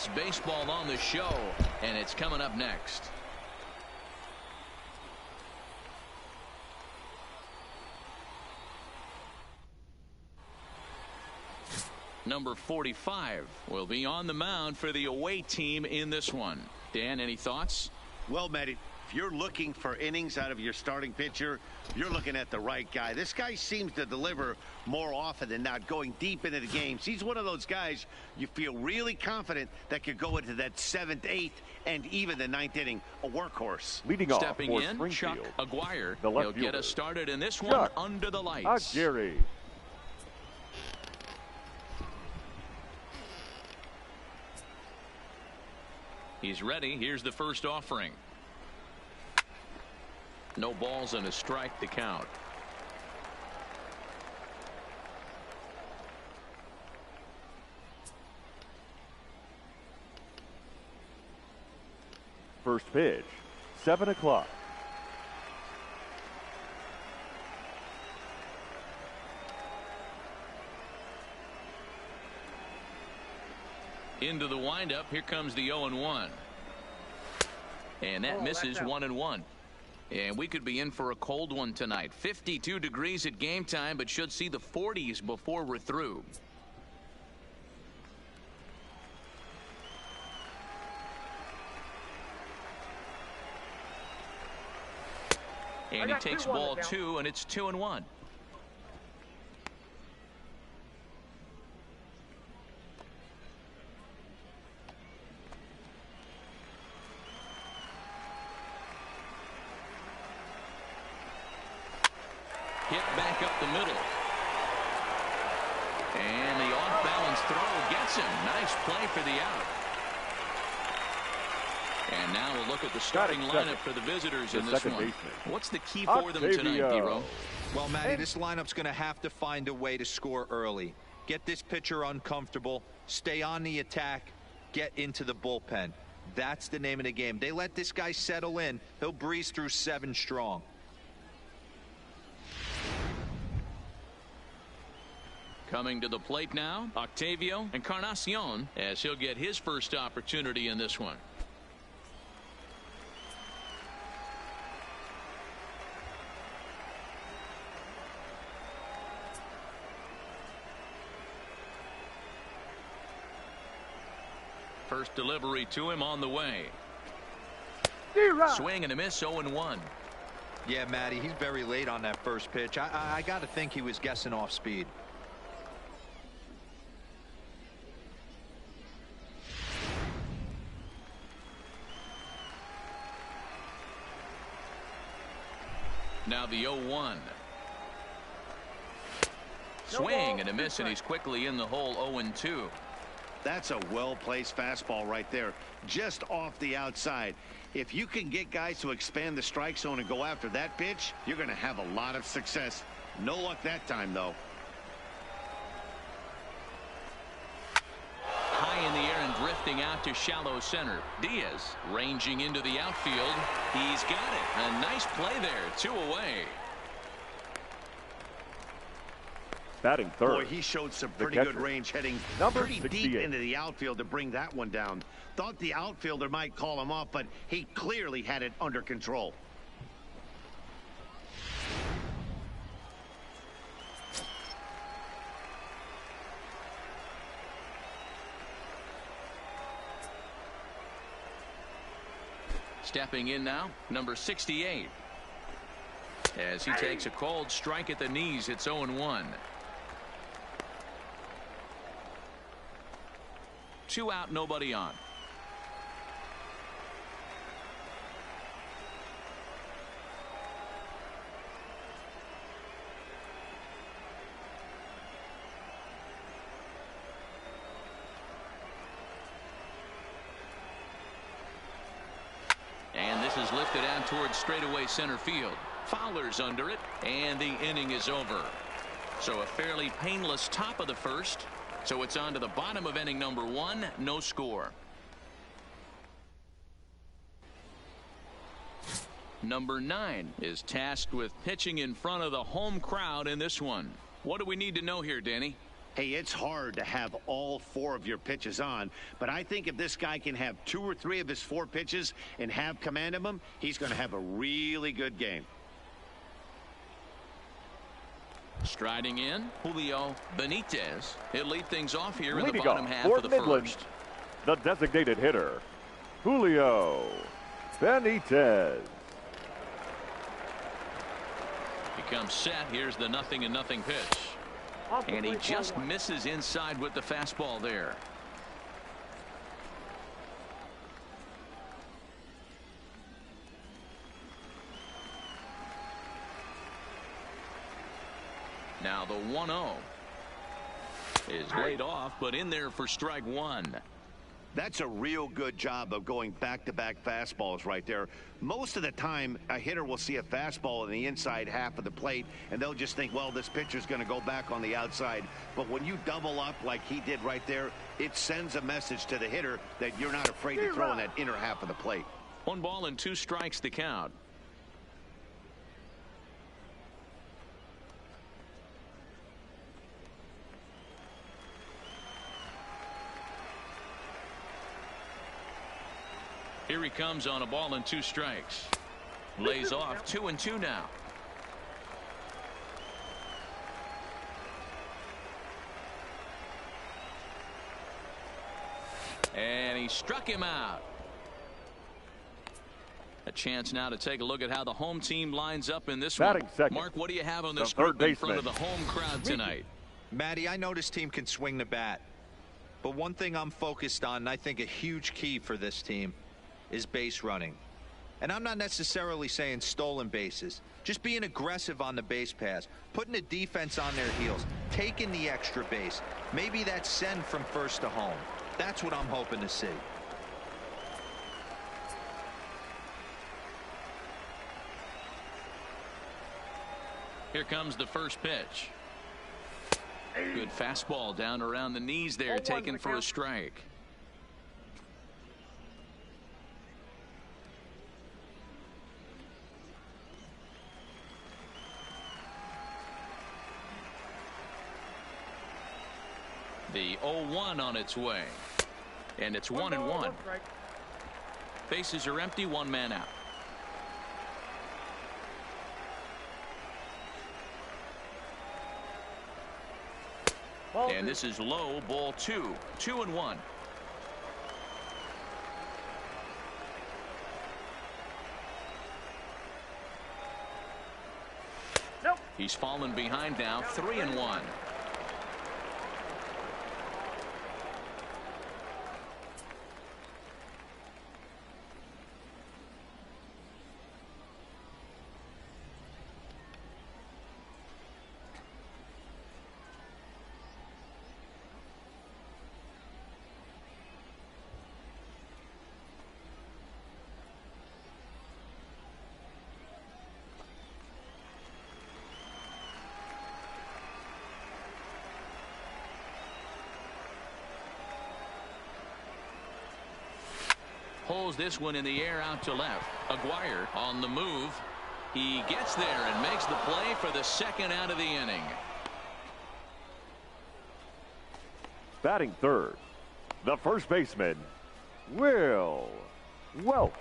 It's baseball on the show, and it's coming up next. Number 45 will be on the mound for the away team in this one. Dan, any thoughts? Well, Matt, if you're looking for innings out of your starting pitcher, you're looking at the right guy. This guy seems to deliver more often than not, going deep into the games. He's one of those guys you feel really confident that could go into that 7th, 8th, and even the 9th inning, a workhorse. Leading off Stepping for in, Springfield, Chuck Aguirre. the left He'll get us started in this one Chuck under the lights. Aguirre. He's ready. Here's the first offering. No balls and a strike to count. First pitch, 7 o'clock. Into the windup. Here comes the 0-1. And that misses 1-1. And we could be in for a cold one tonight. 52 degrees at game time, but should see the 40s before we're through. And he takes ball 2, and it's 2-1. Hit back up the middle. And the off-balance throw gets him. Nice play for the out. And now we'll look at the starting lineup for the visitors in this one. What's the key for them tonight, D-Row? Well, Matty, this lineup's going to have to find a way to score early. Get this pitcher uncomfortable, stay on the attack, get into the bullpen. That's the name of the game. They let this guy settle in, he'll breeze through 7 strong. Coming to the plate now, Octavio Encarnacion, as he'll get his first opportunity in this one. First delivery to him on the way. Swing and a miss, 0-1. Yeah, Matty, he's very late on that first pitch. I got to think he was guessing off speed. Now the 0-1. Swing and a miss, and he's quickly in the hole. 0-2. That's a well-placed fastball right there, just off the outside. If you can get guys to expand the strike zone and go after that pitch, you're going to have a lot of success. No luck that time, though. High in the air and drifting out to shallow center. Diaz ranging into the outfield. He's got it. A nice play there. 2 away. Batting third. Boy, he showed some pretty good range, heading pretty deep into the outfield to bring that one down. Thought the outfielder might call him off, but he clearly had it under control. Stepping in now, number 68. As he takes a cold strike at the knees, it's 0-1. 2 out, nobody on. And this is lifted out towards straightaway center field. Fowler's under it, and the inning is over. So a fairly painless top of the first. So it's on to the bottom of inning number 1. No score. Number 9 is tasked with pitching in front of the home crowd in this one. What do we need to know here, Danny? Hey, it's hard to have all 4 of your pitches on, but I think if this guy can have 2 or 3 of his 4 pitches and have command of them, he's going to have a really good game. Striding in, Julio Benitez. He'll lead things off here in the Leading bottom off half for of the Midland, first. the designated hitter, Julio Benitez. He comes set. Here's the 0-0 pitch. And he just misses inside with the fastball there. Now the 1-0 is laid off, but in there for strike 1. That's a real good job of going back-to-back fastballs right there. Most of the time, a hitter will see a fastball in the inside half of the plate, and they'll just think, well, this pitcher's going to go back on the outside. But when you double up like he did right there, it sends a message to the hitter that you're not afraid to throw in that inner half of the plate. 1 ball and 2 strikes to count. Here he comes on a ball and 2 strikes. Lays off 2-2 now. And he struck him out. A chance now to take a look at how the home team lines up in this one. Second, Mark, what do you have on this the third group in front of baseman. the home crowd tonight? Matty, I know this team can swing the bat. But one thing I'm focused on, and I think a huge key for this team, is base running. And I'm not necessarily saying stolen bases. Just being aggressive on the base pass, putting the defense on their heels, taking the extra base. Maybe that send from first to home. That's what I'm hoping to see. Here comes the first pitch. Good fastball down around the knees there, taken for a strike. The 0-1 on its way. And it's 1-1. Bases are empty, 1 man out. And this is low, ball 2. 2-1. Nope. He's fallen behind now, 3-1. Holds this one in the air out to left. Aguirre on the move. He gets there and makes the play for the 2nd out of the inning. Batting third, the first baseman, Will Welch.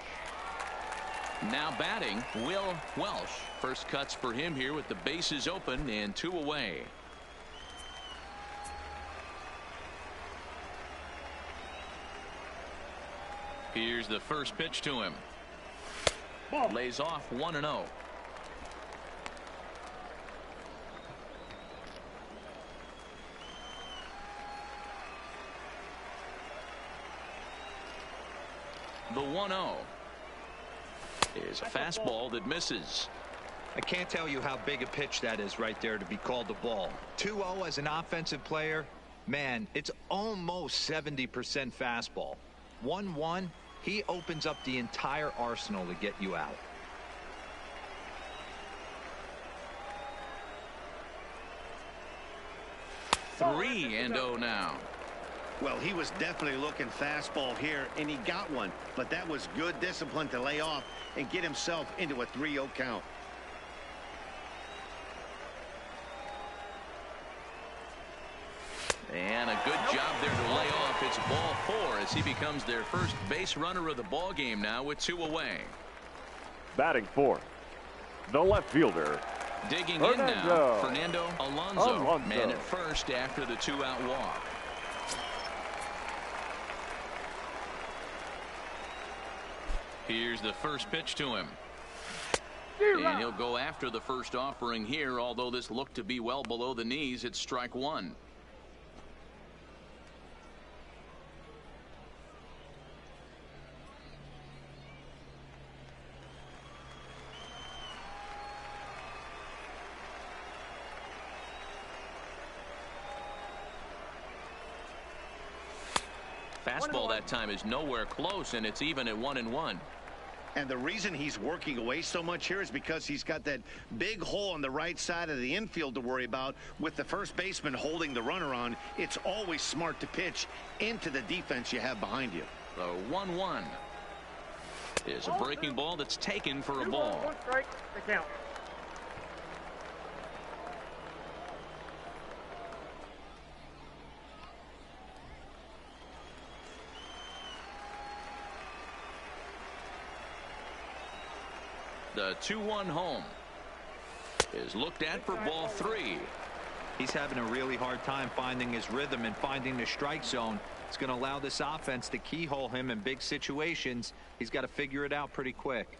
Now batting, Will Welch. First cuts for him here with the bases open and 2 away. Here's the first pitch to him. Lays off 1-0. The 1-0 is a fastball that misses. I can't tell you how big a pitch that is right there to be called a ball. 2-0 as an offensive player, man, it's almost 70% fastball. 1-1, he opens up the entire arsenal to get you out. Three and 0 now. Well, he was definitely looking fastball here, and he got one. But that was good discipline to lay off and get himself into a 3-0 count. And a good job there to lay off. It's ball 4 as he becomes their first base runner of the ball game now with 2 away. Batting fourth, the left fielder. Digging in now, Fernando Alonso. Man at first after the 2-out walk. Here's the first pitch to him. And he'll go after the first offering here, although this looked to be well below the knees. It's strike 1. Fastball that time is nowhere close, and it's even at 1-1. And the reason he's working away so much here is because he's got that big hole on the right side of the infield to worry about. With the first baseman holding the runner on, it's always smart to pitch into the defense you have behind you. The 1-1 is a breaking ball that's taken for a ball. 1 strike to count. The 2-1 home is looked at for ball 3. He's having a really hard time finding his rhythm and finding the strike zone. It's going to allow this offense to keyhole him in big situations. He's got to figure it out pretty quick.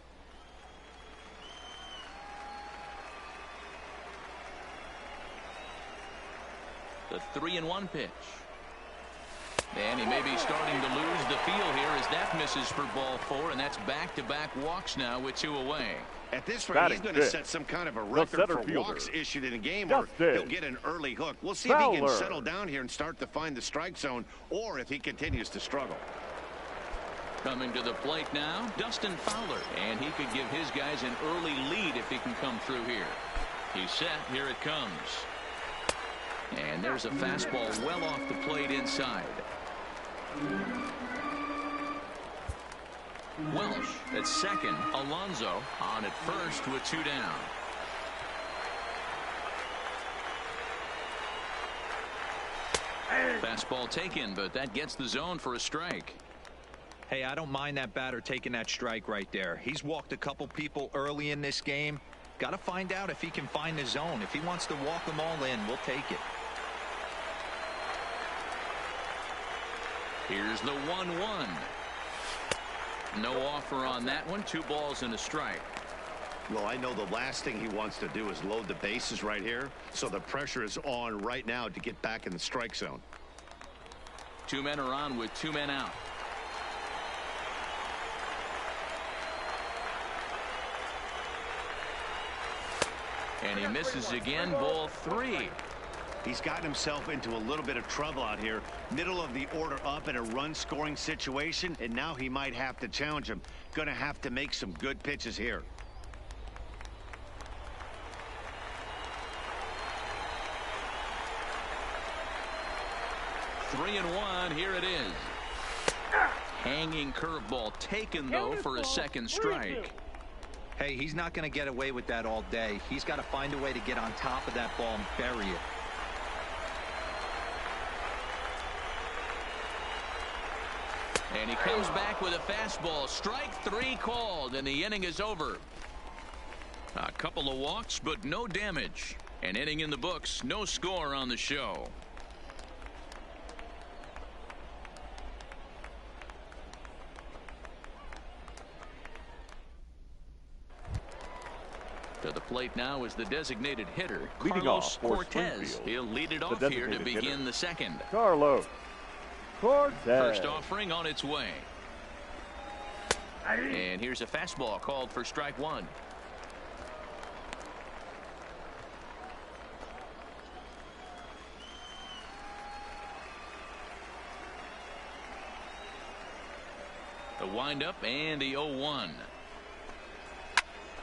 The 3-1 pitch. And he may be starting to lose the feel here as that misses for ball 4, and that's back-to-back walks now with 2 away. At this rate, he's going to set some kind of a record for walks issued in a game, or he'll get an early hook. We'll see if he can settle down here and start to find the strike zone, or if he continues to struggle. Coming to the plate now, Dustin Fowler, and he could give his guys an early lead if he can come through here. He's set. Here it comes. And there's a fastball well off the plate inside. Welsh at second. Alonso on at first with 2 down. Fastball taken, but that gets the zone for a strike. Hey, I don't mind that batter taking that strike right there. He's walked a couple people early in this game. Got to find out if he can find the zone. If he wants to walk them all in, we'll take it. Here's the 1-1. No offer on that one. 2 balls and a strike. Well, I know the last thing he wants to do is load the bases right here, so the pressure is on right now to get back in the strike zone. 2 men are on with 2 men out. And he misses again. Ball 3. He's gotten himself into a little bit of trouble out here. Middle of the order up in a run-scoring situation, and now he might have to challenge him. Going to have to make some good pitches here. Three and 1. Here it is. Hanging curveball taken, though, for a second strike. Hey, he's not going to get away with that all day. He's got to find a way to get on top of that ball and bury it. And he comes back with a fastball. Strike 3 called, and the inning is over. A couple of walks, but no damage. An inning in the books, no score on the show. To the plate now is the designated hitter, Carlos Cortez. He'll lead it off here to begin the second. Carlos Cortez. First offering on its way. And here's a fastball called for strike 1. The windup and the 0-1.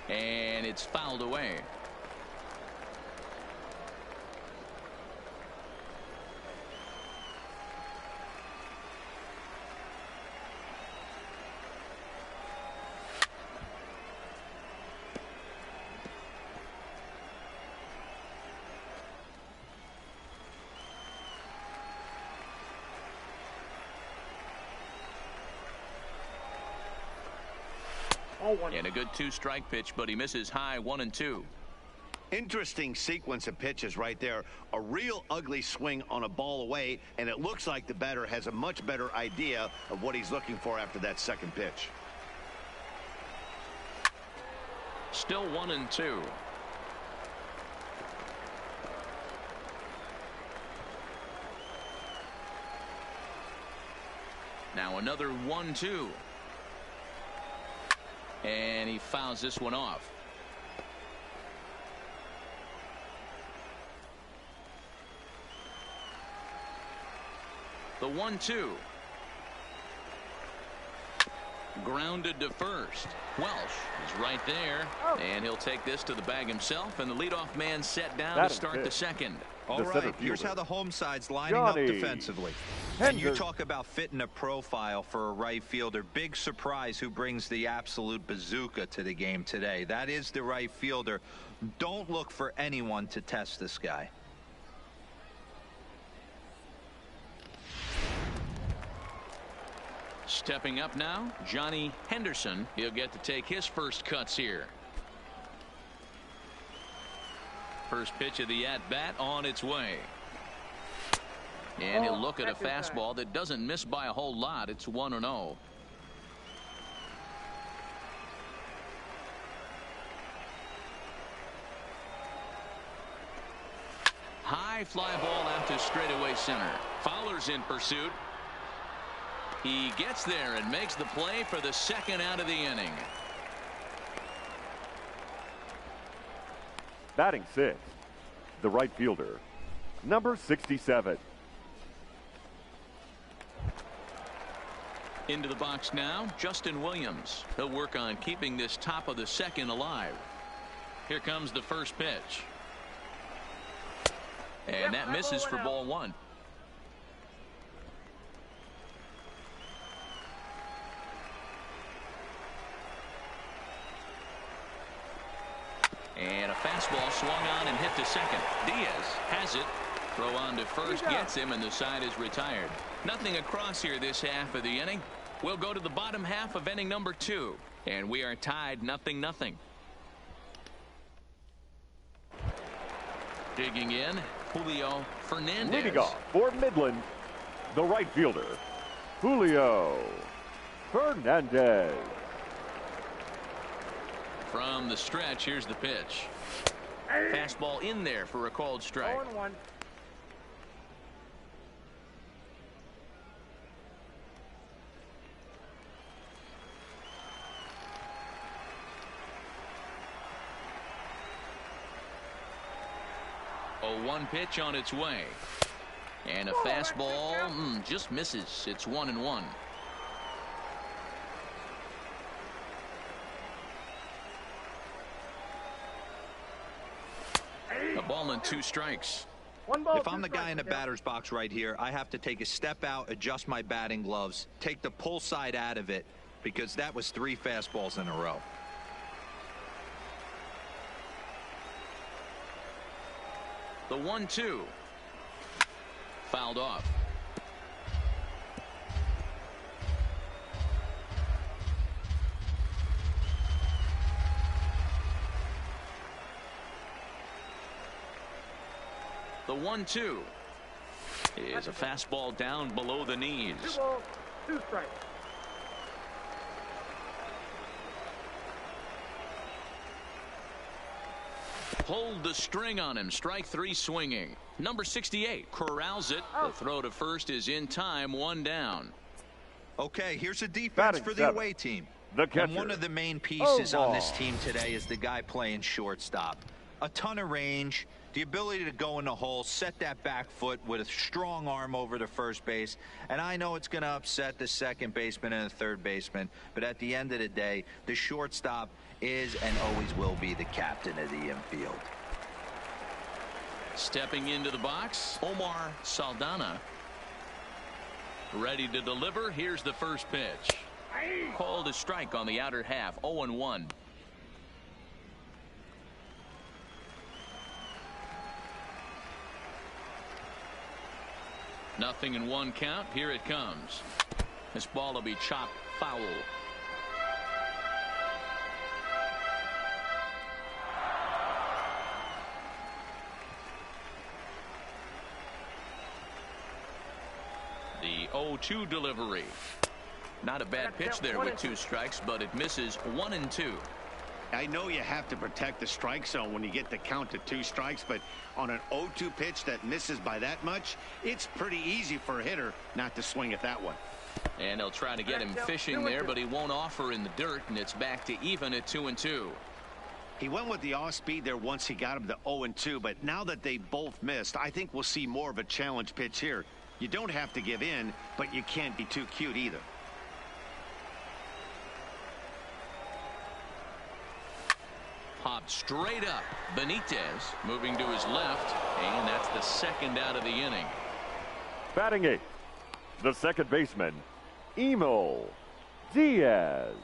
And it's fouled away. And a good two-strike pitch, but he misses high 1-2. Interesting sequence of pitches right there. A real ugly swing on a ball away, and it looks like the batter has a much better idea of what he's looking for after that second pitch. Still 1-2. Now another 1-2. And he fouls this one off. The 1-2. Grounded to first. Welsh is right there. And he'll take this to the bag himself. And the leadoff man set down to start the second. All right, here's how the home side's lining up defensively. And you talk about fitting a profile for a right fielder. Big surprise who brings the absolute bazooka to the game today. That is the right fielder. Don't look for anyone to test this guy. Stepping up now, Johnny Henderson. He'll get to take his first cuts here. First pitch of the at-bat on its way. And he'll look at a fastball that doesn't miss by a whole lot. It's 1-0. High fly ball out to straightaway center. Fowler's in pursuit. He gets there and makes the play for the second out of the inning. Batting sixth, the right fielder, number 67. Into the box now, Justin Williams. He'll work on keeping this top of the second alive. Here comes the first pitch. And that misses for ball one. And a fastball swung on and hit to second. Diaz has it. Throw on to first, gets him, and the side is retired. Nothing across here this half of the inning. We'll go to the bottom half of inning number 2. And we are tied 0-0. Digging in, Julio Fernandez. Leading off for Midland, the right fielder, Julio Fernandez. From the stretch, here's the pitch. Fastball in there for a called strike. 0-1. A 1 pitch on its way. And a fastball just misses. It's 1-1. A ball and 2 strikes. If I'm the guy in the batter's box right here, I have to take a step out, adjust my batting gloves, take the pull side out of it, because that was 3 fastballs in a row. The 1-2. Fouled off. The 1-2 is a fastball down below the knees. 2 balls, 2 strikes. Pulled the string on him. Strike 3 swinging. Number 68 corrals it. The throw to first is in time. 1 down. Okay, here's a defense Batting for the 7, away team. the catcher. And one of the main pieces on this team today is the guy playing shortstop. A ton of range, the ability to go in the hole, set that back foot with a strong arm over to first base. And I know it's going to upset the second baseman and the third baseman, but at the end of the day, the shortstop is and always will be the captain of the infield. Stepping into the box, Omar Saldana. Ready to deliver. Here's the first pitch. Called a strike on the outer half. 0-1. Nothing in 1 count. Here it comes. This ball will be chopped foul. 0-2 delivery. Not a bad pitch there with 2 strikes, but it misses 1-2. I know you have to protect the strike zone when you get the count to 2 strikes, but on an 0-2 pitch that misses by that much, it's pretty easy for a hitter not to swing at that one. And they'll try to get him fishing there, but he won't offer in the dirt, and it's back to even at 2-2. He went with the off speed there once he got him to 0-2, but now that they both missed, I think we'll see more of a challenge pitch here. You don't have to give in, but you can't be too cute either. Popped straight up. Benitez moving to his left, and that's the second out of the inning. Batting 8th, the second baseman, Emil Diaz.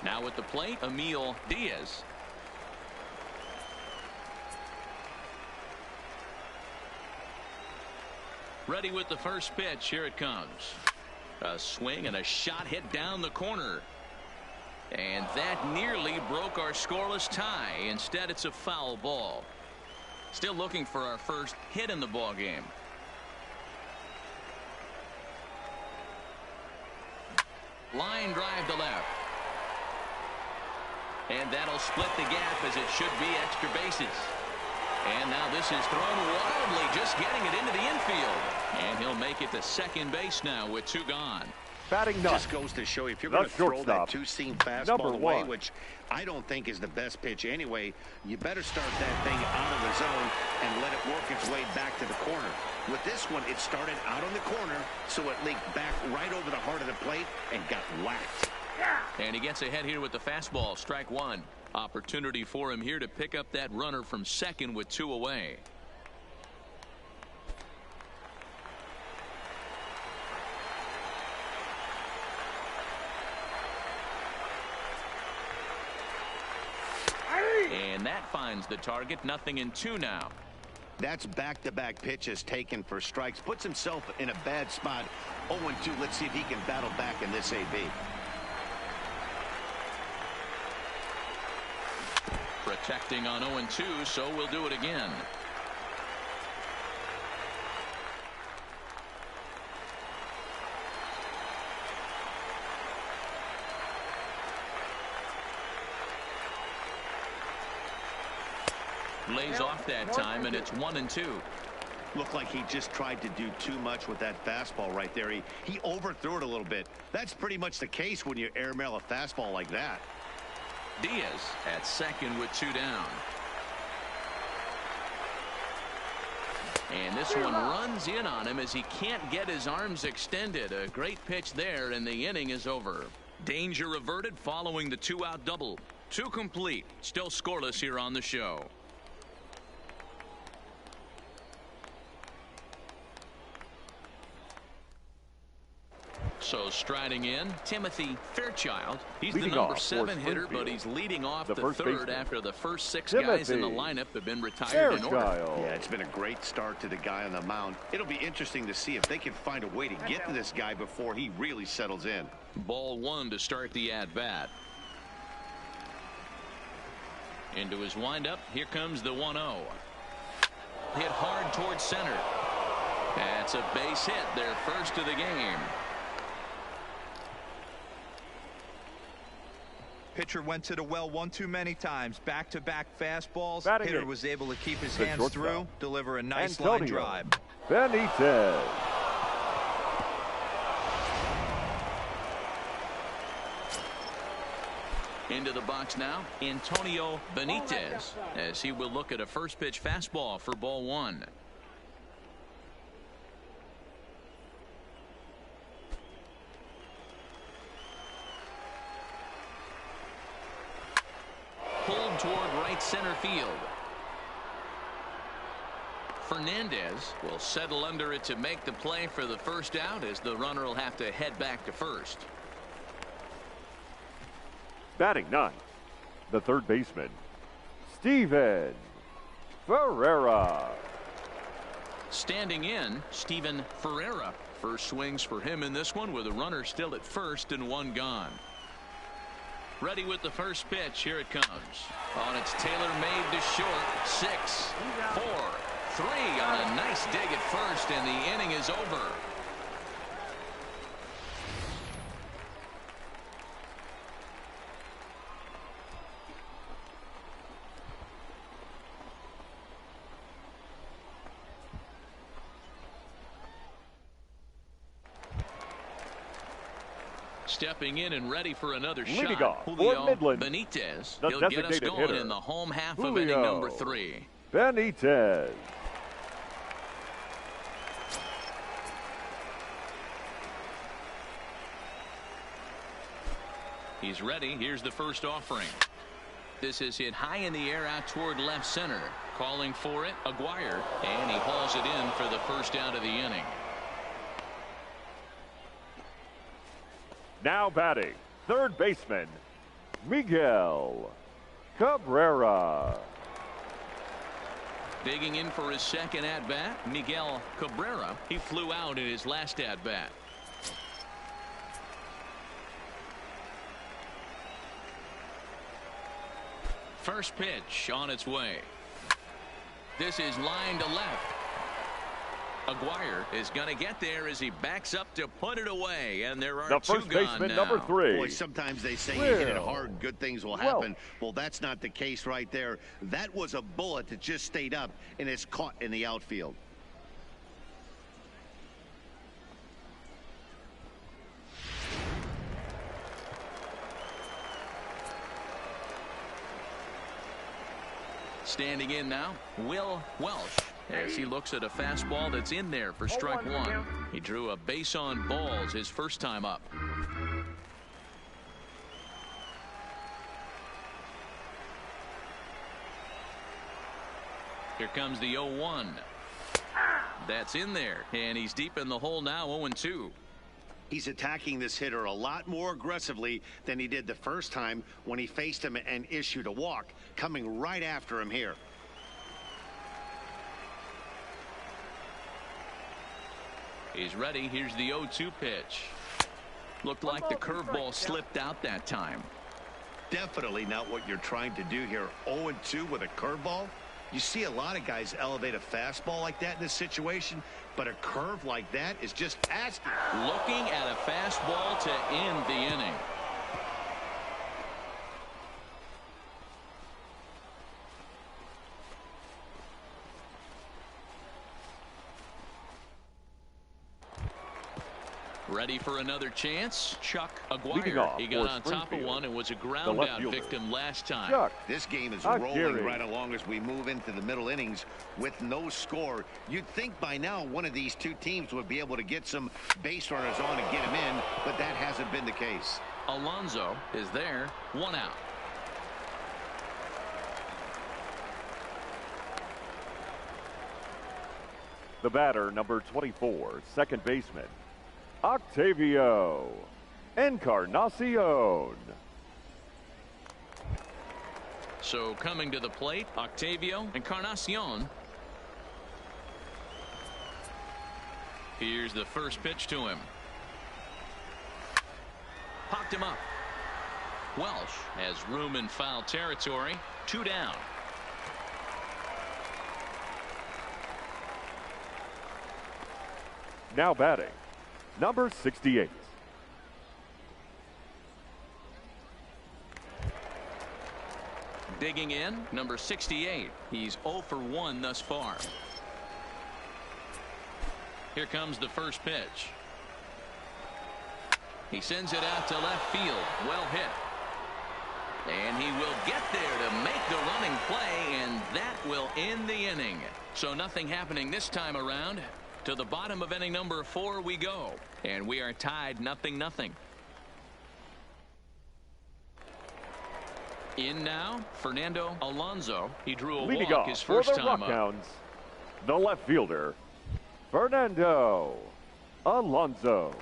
Now at the plate, Emil Diaz. Ready with the first pitch. Here it comes. A swing and a shot hit down the corner. And that nearly broke our scoreless tie. Instead, it's a foul ball. Still looking for our first hit in the ball game. Line drive to left. And that'll split the gap as it should be extra bases. And now this is thrown wildly, just getting it into the infield. And he'll make it to second base now with 2 gone. Batting 9th. Just goes to show you, if you're going to throw that 2-seam fastball away, which I don't think is the best pitch anyway, you better start that thing out of the zone and let it work its way back to the corner. With this one, it started out on the corner, so it leaked back right over the heart of the plate and got whacked. And he gets ahead here with the fastball. Strike 1. Opportunity for him here to pick up that runner from second with 2 away. And that finds the target. 0-2 now. That's back-to-back pitches taken for strikes. Puts himself in a bad spot. 0-2. Let's see if he can battle back in this AB. Protecting on 0-2, so we'll do it again. Lays off that time, and it's 1-2. Looked like he just tried to do too much with that fastball right there. He overthrew it a little bit. That's pretty much the case when you airmail a fastball like that. Diaz at second with 2 down. And this one runs in on him as he can't get his arms extended. A great pitch there, and the inning is over. Danger averted following the 2-out double. 2 complete. Still scoreless here on the show. So striding in, Timothy Fairchild. He's the number 7 hitter, but he's leading off the third after the first 6 guys in the lineup have been retired in order. Yeah, it's been a great start to the guy on the mound. It'll be interesting to see if they can find a way to get to this guy before he really settles in. Ball 1 to start the at-bat. Into his windup. Here comes the 1-0. Hit hard towards center. That's a base hit, their first of the game. Pitcher went to the well one too many times. Back-to-back fastballs. Batting Hitter it. was able to keep his hands through, deliver a nice line drive. Benitez. Into the box now, Antonio Benitez, as he will look at a first pitch fastball for ball 1. Pulled toward right center field. Fernandez will settle under it to make the play for the first out, as the runner will have to head back to first. Batting 9th, the third baseman, Steven Ferreira. Standing in, Steven Ferreira. First swings for him in this one, with a runner still at first and 1 gone. Ready with the first pitch. Here it comes. On its tailor-made to short. 6, 4, 3 on a nice dig at first, and the inning is over. Stepping in and ready for another Leading shot, off Julio for Midland, Benitez. the He'll get us designated going hitter, in the home half Julio of inning number 3. Benitez. He's ready. Here's the first offering. This is hit high in the air out toward left center. Calling for it, Aguirre, and he hauls it in for the first out of the inning. Now batting, third baseman, Miguel Cabrera. Digging in for his second at-bat, Miguel Cabrera. He flew out in his last at-bat. First pitch on its way. This is line to left. Aguirre is going to get there as he backs up to put it away, and there are The two first gone baseman, now. number 3. Boy, sometimes they say you hit it hard, good things will happen. Well, that's not the case right there. That was a bullet that just stayed up and is caught in the outfield. Standing in now, Will Welsh, as he looks at a fastball that's in there for strike 1. He drew a base on balls his first time up. Here comes the 0-1. That's in there, and he's deep in the hole now, 0-2. He's attacking this hitter a lot more aggressively than he did the first time when he faced him and issued a walk, coming right after him here. He's ready. Here's the 0-2 pitch. Looked like the curveball slipped out that time. Definitely not what you're trying to do here. 0-2 with a curveball. You see a lot of guys elevate a fastball like that in this situation, but a curve like that is just asking. Looking at a fastball to end the inning. Ready for another chance. Chuck Aguirre. He got on top of one and was a ground out victim last time. Chuck This game is Aguirre. rolling right along as we move into the middle innings with no score. You'd think by now one of these two teams would be able to get some base runners on and get them in, but that hasn't been the case. Alonso is there. 1 out. The batter, number 24, second baseman, Octavio Encarnacion. So coming to the plate, Octavio Encarnacion. Here's the first pitch to him. Popped him up. Welsh has room in foul territory. 2 down. Now batting, number 68. Digging in, number 68. He's 0 for 1 thus far. Here comes the first pitch. He sends it out to left field. Well hit. And he will get there to make the running play, and that will end the inning. So nothing happening this time around. To the bottom of inning number 4 we go, and we are tied 0-0. In now, Fernando Alonso. He drew a Leading walk off his for first the time up. Rockhounds, the left fielder, Fernando Alonso.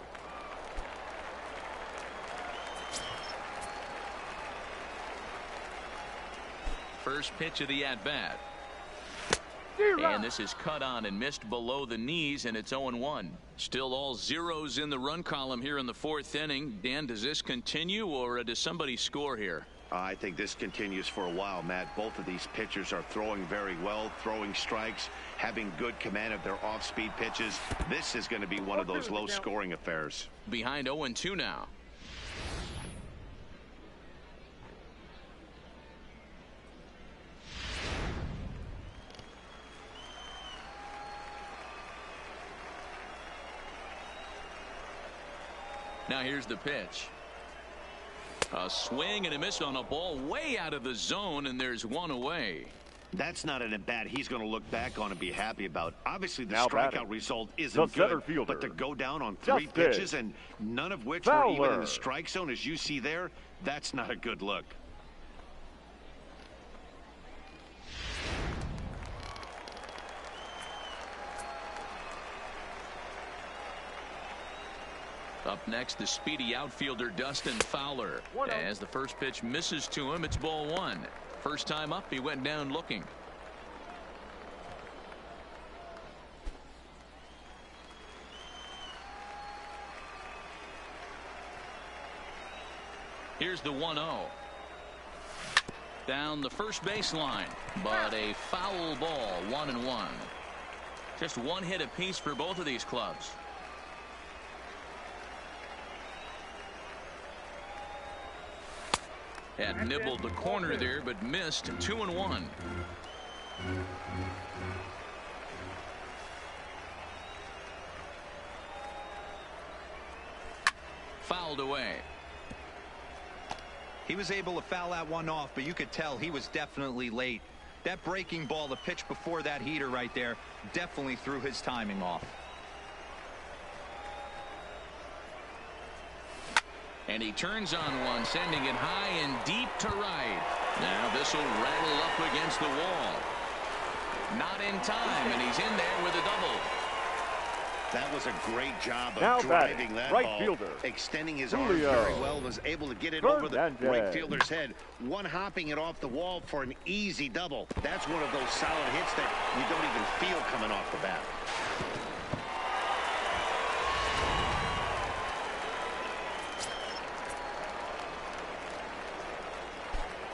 First pitch of the at-bat. And this is cut on and missed below the knees, and it's 0-1. Still all zeros in the run column here in the 4th inning. Dan, does this continue, or does somebody score here? I think this continues for a while, Matt. Both of these pitchers are throwing very well, throwing strikes, having good command of their off-speed pitches. This is going to be one of those low-scoring affairs. Behind 0-2 now. Now here's the pitch. A swing and a miss on a ball way out of the zone, and there's one away. That's not an at-bat he's going to look back on and be happy about. Obviously, the Now strikeout batting, result isn't good, but to go down on 3 pitches and none of which were even in the strike zone, as you see there, that's not a good look. Up next, the speedy outfielder Dustin Fowler. As the first pitch misses to him, it's ball 1. First time up, he went down looking. Here's the 1-0. Down the first baseline, but a foul ball, 1-1. Just one hit apiece for both of these clubs. Had nibbled the corner there, but missed. 2-1. Fouled away. He was able to foul that one off, but you could tell he was definitely late. That breaking ball, the pitch before that heater right there, definitely threw his timing off. And he turns on one, sending it high and deep to right. Now this will rattle up against the wall. Not in time, and he's in there with a double. That was a great job of now driving that right ball, fielder, extending his arm very well, was able to get it over the right fielder's head, one hopping it off the wall for an easy double. That's one of those solid hits that you don't even feel coming off the bat.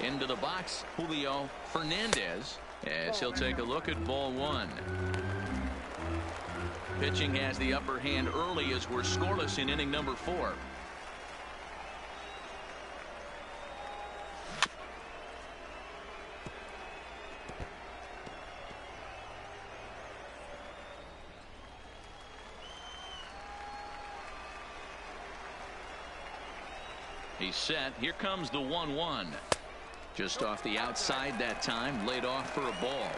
Into the box, Julio Fernandez, as he'll take a look at ball 1. Pitching has the upper hand early as we're scoreless in inning number 4. He's set. Here comes the 1-1. Just off the outside that time, laid off for a ball.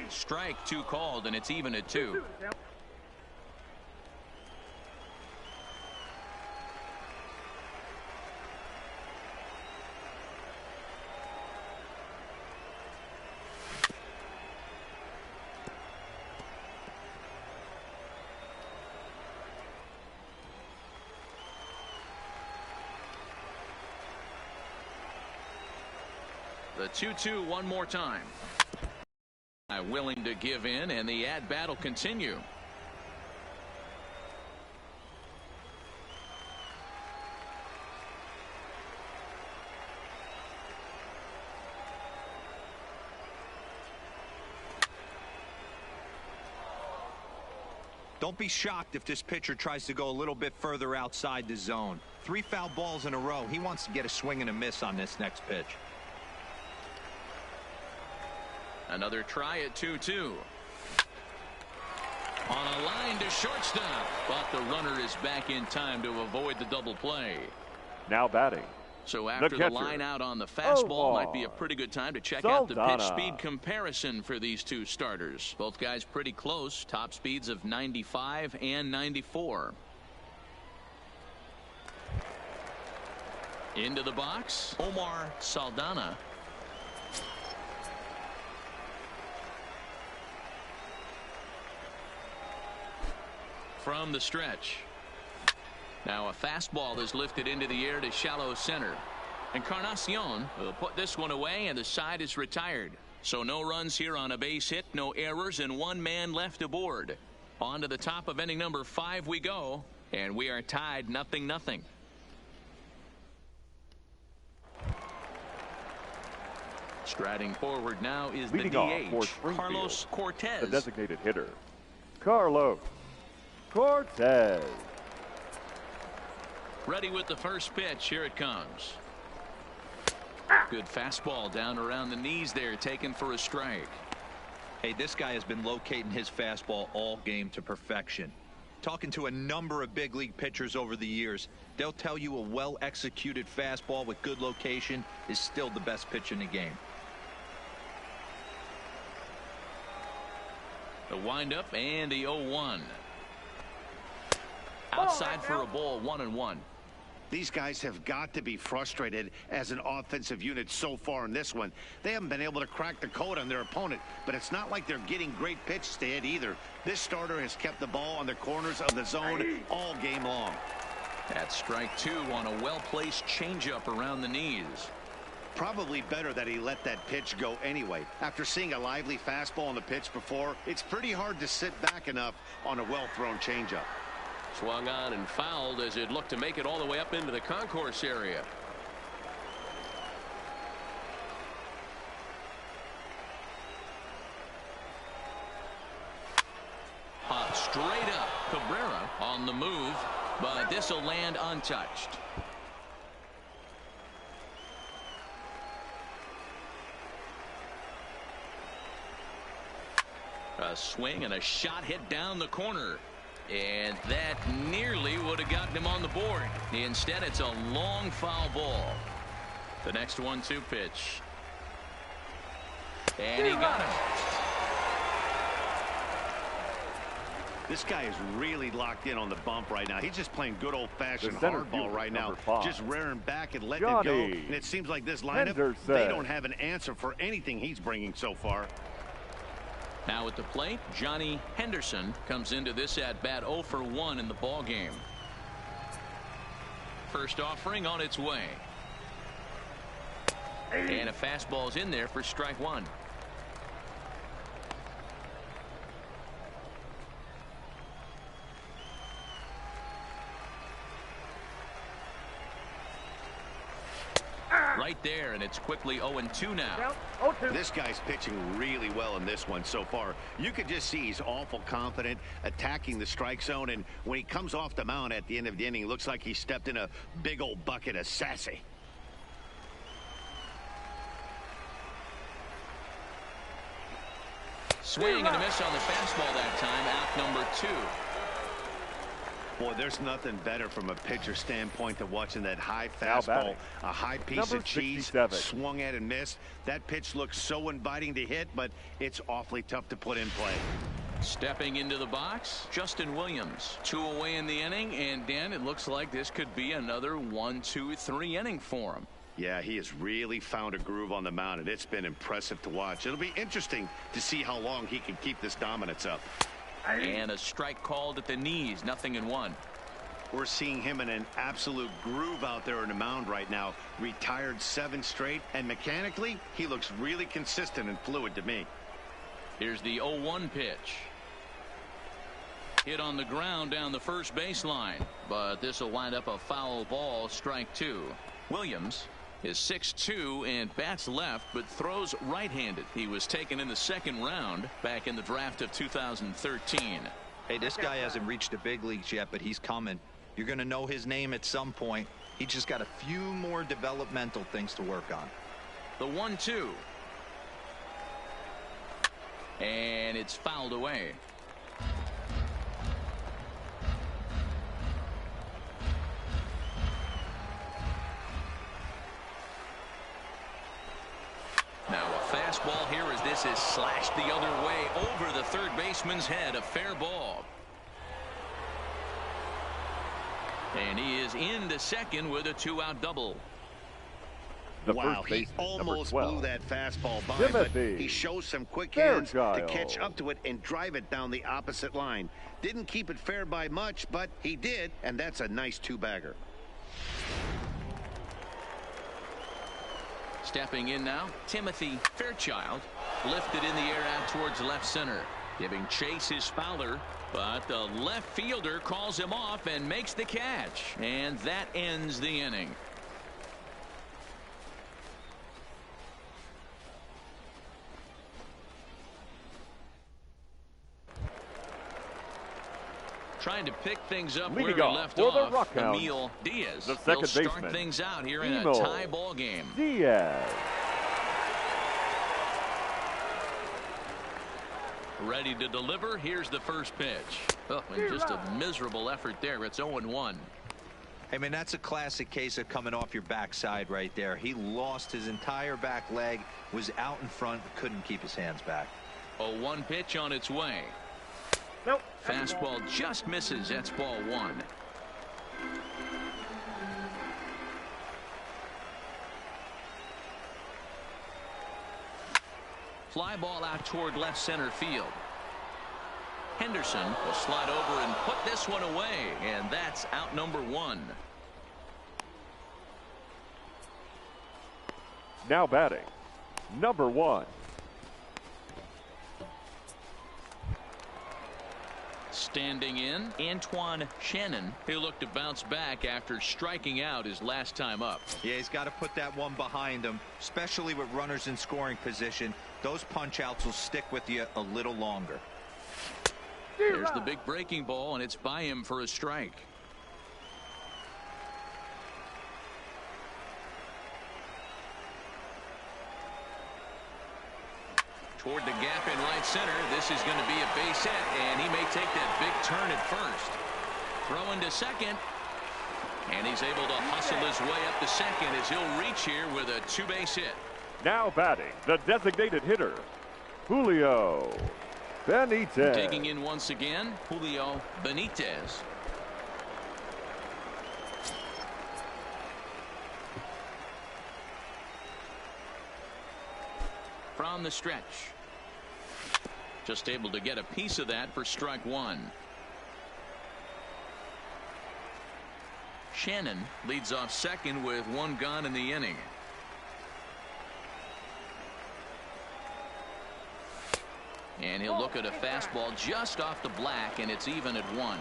Strike 2 called, and it's even at 2. The 2-2 one more time. Willing to give in, and the at-bat will continue. Don't be shocked if this pitcher tries to go a little bit further outside the zone. 3 foul balls in a row. He wants to get a swing and a miss on this next pitch. Another try at 2-2. On a line to shortstop, but the runner is back in time to avoid the double play. Now batting. So after the line out on the fastball, might be a pretty good time to check out the pitch speed comparison for these two starters. Both guys pretty close, top speeds of 95 and 94. Into the box, Omar Saldana. From the stretch. Now a fastball is lifted into the air to shallow center. Encarnacion will put this one away, and the side is retired. So no runs here on a base hit, no errors, and 1 man left aboard. On to the top of inning number 5 we go, and we are tied 0-0. Striding forward now is the Leading off for DH, Springfield, Carlos Cortez. the designated hitter, Carlos Cortez. Ready with the first pitch. Here it comes. Good fastball down around the knees there, taken for a strike. Hey, this guy has been locating his fastball all game to perfection. Talking to a number of big league pitchers over the years, they'll tell you a well-executed fastball with good location is still the best pitch in the game. The windup and the 0-1. Outside for a ball, 1-1. These guys have got to be frustrated as an offensive unit so far in this one. They haven't been able to crack the code on their opponent, but it's not like they're getting great pitches to hit either. This starter has kept the ball on the corners of the zone all game long. That's strike 2 on a well-placed changeup around the knees. Probably better that he let that pitch go anyway. After seeing a lively fastball on the pitch before, it's pretty hard to sit back enough on a well-thrown changeup. Swung on and fouled as it looked to make it all the way up into the concourse area. Hot straight up. Cabrera on the move, but this will land untouched. A swing and a shot hit down the corner. And that nearly would have gotten him on the board. Instead, it's a long foul ball. The next 1-2 pitch. And he got him. This guy is really locked in on the bump right now. He's just playing good old-fashioned center hardball right now. 5, just rearing back and letting it go. And it seems like this lineup, they don't have an answer for anything he's bringing so far. Now at the plate, Johnny Henderson comes into this at-bat 0 for 1 in the ball game. First offering on its way. And a fastball's in there for strike 1. Right there, and it's quickly 0-2 now. This guy's pitching really well in this one so far. You could just see he's awful confident attacking the strike zone, and when he comes off the mound at the end of the inning, it looks like he stepped in a big old bucket of sassy. Swing and a miss on the fastball that time. Out number 2. Boy, there's nothing better from a pitcher standpoint than watching that high fastball, a high piece of cheese, swung at and missed. That pitch looks so inviting to hit, but it's awfully tough to put in play. Stepping into the box, Justin Williams. 2 away in the inning, and Dan, it looks like this could be another 1-2-3 inning for him. Yeah, he has really found a groove on the mound, and it's been impressive to watch. It'll be interesting to see how long he can keep this dominance up. And a strike called at the knees, 0-1. We're seeing him in an absolute groove out there on the mound right now. Retired 7 straight, and mechanically, he looks really consistent and fluid to me. Here's the 0-1 pitch. Hit on the ground down the first baseline, but this will wind up a foul ball, strike 2. Williams is 6'2" and bats left, but throws right-handed. He was taken in the 2nd round back in the draft of 2013. Hey, this guy hasn't reached the big leagues yet, but he's coming. You're going to know his name at some point. He just got a few more developmental things to work on. The 1-2. And it's fouled away. Now a fastball here as this is slashed the other way over the third baseman's head. A fair ball. And he is into second with a 2-out double. Wow, he almost blew that fastball by, but he shows some quick hands to catch up to it and drive it down the opposite line. Didn't keep it fair by much, but he did, and that's a nice 2-bagger. Stepping in now, Timothy Fairchild, lifted in the air out towards left center. Giving chase is Fowler, but the left fielder calls him off and makes the catch, and that ends the inning. Trying to pick things up where he left off. Emil Diaz. The second He'll start baseman. things out here in a tie ball game. Diaz. Ready to deliver. Here's the first pitch. Oh, and just a miserable effort there. It's 0-1. I mean, that's a classic case of coming off your backside right there. He lost his entire back leg, was out in front, couldn't keep his hands back. 0-1 pitch on its way. Nope. Fastball just misses. That's ball one. Fly ball out toward left center field. Henderson will slide over and put this one away, and that's out number one. Now batting, number one. Standing in, Antoine Shannon, who looked to bounce back after striking out his last time up. Yeah, he's got to put that one behind him, especially with runners in scoring position. Those punch outs will stick with you a little longer. There's the big breaking ball, and it's by him for a strike. Toward the gap in right center. This is going to be a base hit, and he may take that big turn at first. Throwing to second, and he's able to hustle his way up to second as he'll reach here with a two-base hit. Now batting, the designated hitter, Julio Benitez. Digging in once again, Julio Benitez. From the stretch. Just able to get a piece of that for strike one. Shannon leads off second with one gone in the inning. And he'll look at a fastball just off the black, and it's even at one.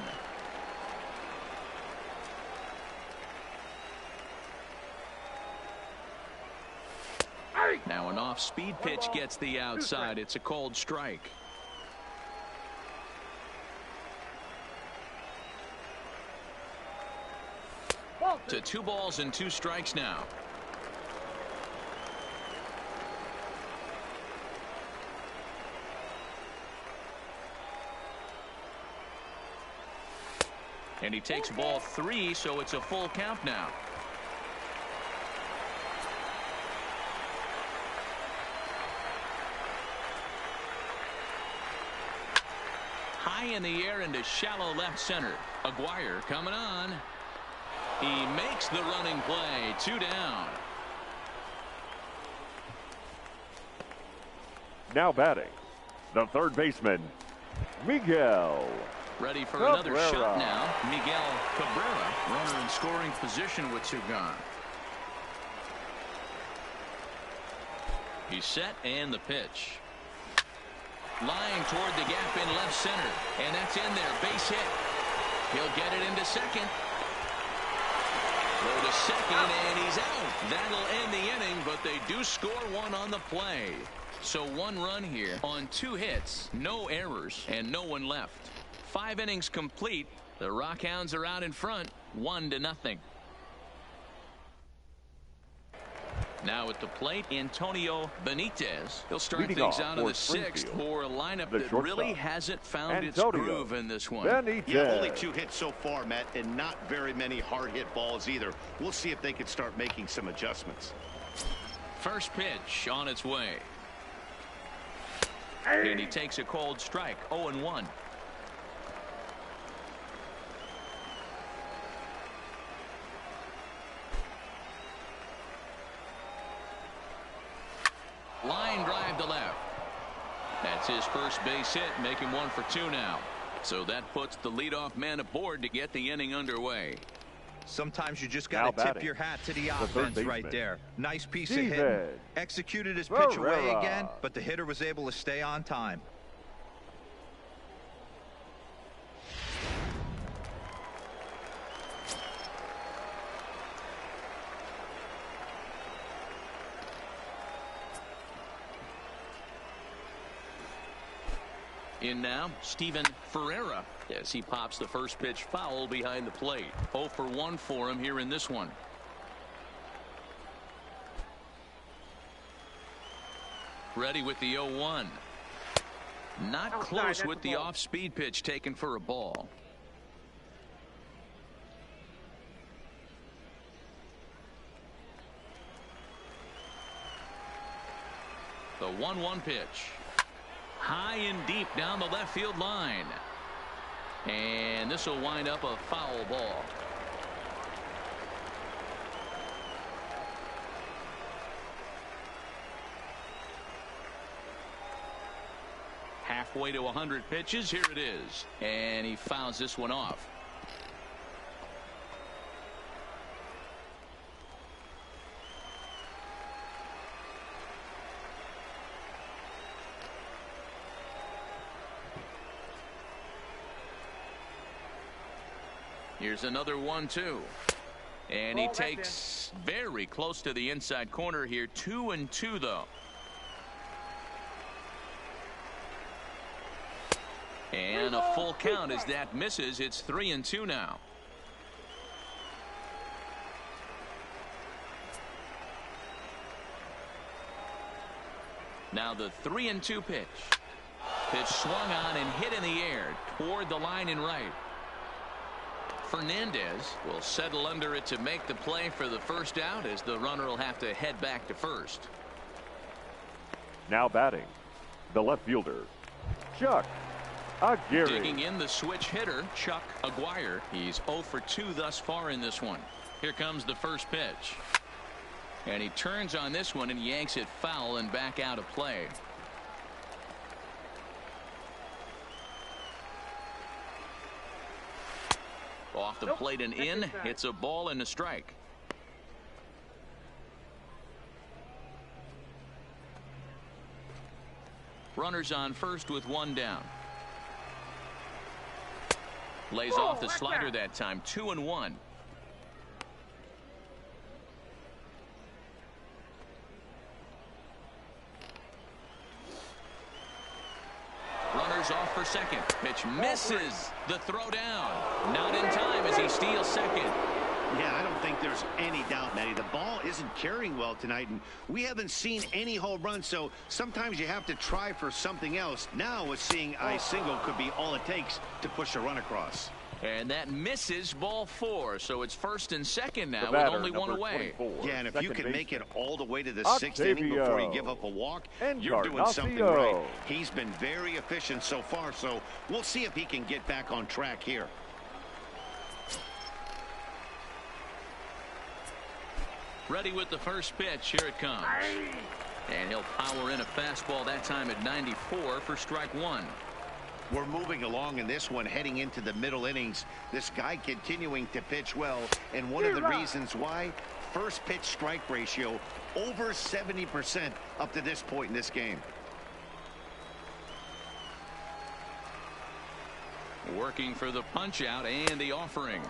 Now an off-speed pitch gets the outside. It's a cold strike. To 2 balls and 2 strikes now. And he takes ball 3, so it's a full count now. High in the air into shallow left center. Aguirre coming on. He makes the running play. 2 down. Now batting, the third baseman, Miguel Ready for Cabrera. another shot now. Miguel Cabrera, runner in scoring position with 2 gone. He's set, and the pitch. Lying toward the gap in left center, and that's in there. Base hit. He'll get it into second. Throw to second, and he's out. That'll end the inning, but they do score 1 on the play. So 1 run here on 2 hits, no errors, and no one left. 5 innings complete. The Rockhounds are out in front, 1-0. Now at the plate, Antonio Benitez. He'll start Leading things off out of the for 6th Springfield, for a lineup the that shortstop, really hasn't found its Antonio groove in this one. Benitez. Yeah, only 2 hits so far, Matt, and not very many hard hit balls either. We'll see if they can start making some adjustments. First pitch on its way. And he takes a cold strike. 0-1. Line drive to left. That's his first base hit, making 1 for 2 now. So that puts the leadoff man aboard to get the inning underway. Sometimes you just got to tip your hat to the offense right there. Nice piece of hitting. Executed his pitch away again, but the hitter was able to stay on time. In now, Steven Ferreira. Yes, he pops the first pitch foul behind the plate. 0 for 1 for him here in this one. Ready with the 0-1. Not close with the off-speed pitch taken for a ball. The 1-1 pitch. High and deep down the left field line. And this will wind up a foul ball. Halfway to 100 pitches. Here it is. And he fouls this one off. Here's another 1-2. And he takes very close to the inside corner here. 2-2 though. And a full count as that misses. It's 3-2 now. Now the 3-2 pitch. Pitch swung on and hit in the air toward the line and right. Fernandez will settle under it to make the play for the first out, as the runner will have to head back to first. Now batting, the left fielder, Chuck Aguirre. Digging in the switch hitter, Chuck Aguirre. He's 0 for 2 thus far in this one. Here comes the first pitch. And he turns on this one and yanks it foul and back out of play. Off the plate and in. It's a ball and a strike. Runners on first with 1 down. Lays off the slider that time. 2-1. Runners off for second. Pitch misses. The throw down. Not in time as he steals second. Yeah, I don't think there's any doubt, Matty. The ball isn't carrying well tonight, and we haven't seen any home runs, so sometimes you have to try for something else. Now, with seeing a single could be all it takes to push a run across. And that misses, ball 4, so it's first and second now with batter, only 1 away. Yeah, and if you can make it all the way to the Octavio 6th inning before you give up a walk, you're doing something right. He's been very efficient so far, so we'll see if he can get back on track here. Ready with the first pitch. Here it comes. And he'll power in a fastball that time at 94 for strike 1. We're moving along in this one, heading into the middle innings. This guy continuing to pitch well, and one of the reasons why, first pitch strike ratio over 70% up to this point in this game. Working for the punch out and the offering.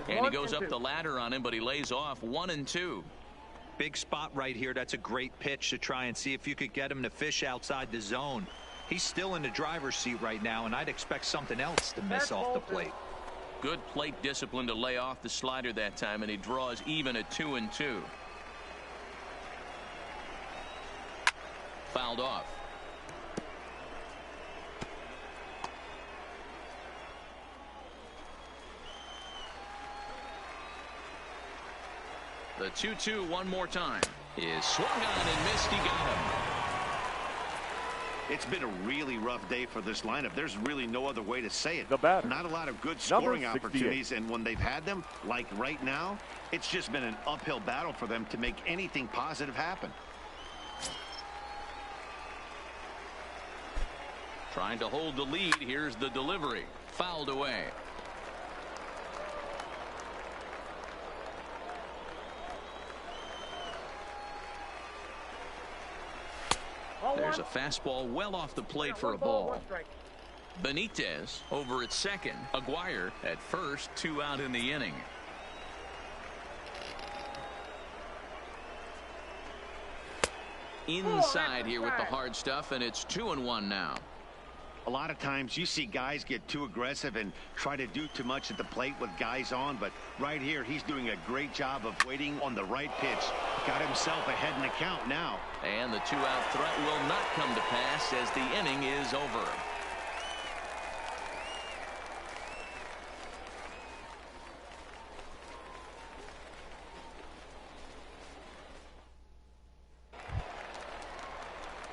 And he goes up the ladder on him, but he lays off 1-2. Big spot right here. That's a great pitch to try and see if you could get him to fish outside the zone. He's still in the driver's seat right now, and I'd expect something else to miss off the plate. Good plate discipline to lay off the slider that time, and he draws even at 2-2. Fouled off. The 2-2 one more time is swung on and missed. He got him. It's been a really rough day for this lineup. There's really no other way to say it. The batter, not a lot of good scoring opportunities, and when they've had them, like right now, it's just been an uphill battle for them to make anything positive happen. Trying to hold the lead. Here's the delivery. Fouled away. There's a fastball well off the plate for a ball. Benitez over at second. Aguirre at first. 2 out in the inning. Inside here with the hard stuff, and it's 2-1 now. A lot of times you see guys get too aggressive and try to do too much at the plate with guys on, but right here he's doing a great job of waiting on the right pitch. Got himself ahead in the count now. And the two-out threat will not come to pass as the inning is over.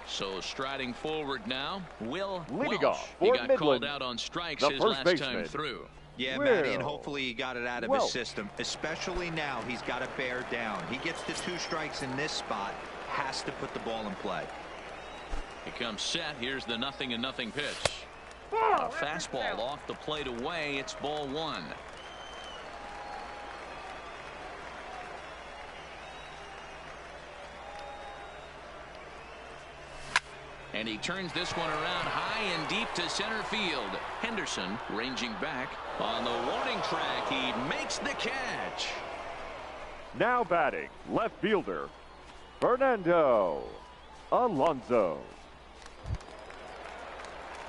So striding forward now, Will Leading Welsh. off He for got Midland, called out on strikes the his first last baseman. time through. Yeah, Will Matty, and hopefully he got it out of his Welsh. system. Especially now, he's got to bear down. He gets the 2 strikes in this spot, has to put the ball in play. He comes set. Here's the 0-0 pitch. A fastball off the plate away. It's ball 1. And he turns this one around high and deep to center field. Henderson ranging back on the warning track. He makes the catch. Now batting, left fielder, Fernando Alonso.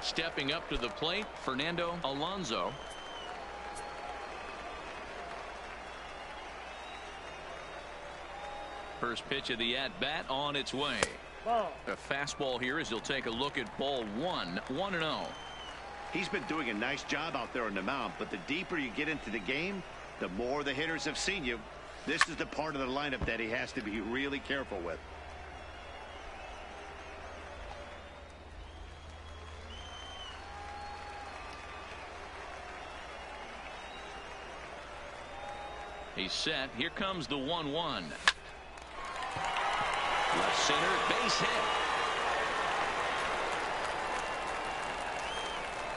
Stepping up to the plate, Fernando Alonso. First pitch of the at-bat on its way. A fastball here as he'll take a look at ball 1, 1-0. He's been doing a nice job out there on the mound, but the deeper you get into the game, the more the hitters have seen you. This is the part of the lineup that he has to be really careful with. He's set. Here comes the 1-1. Left center, base hit.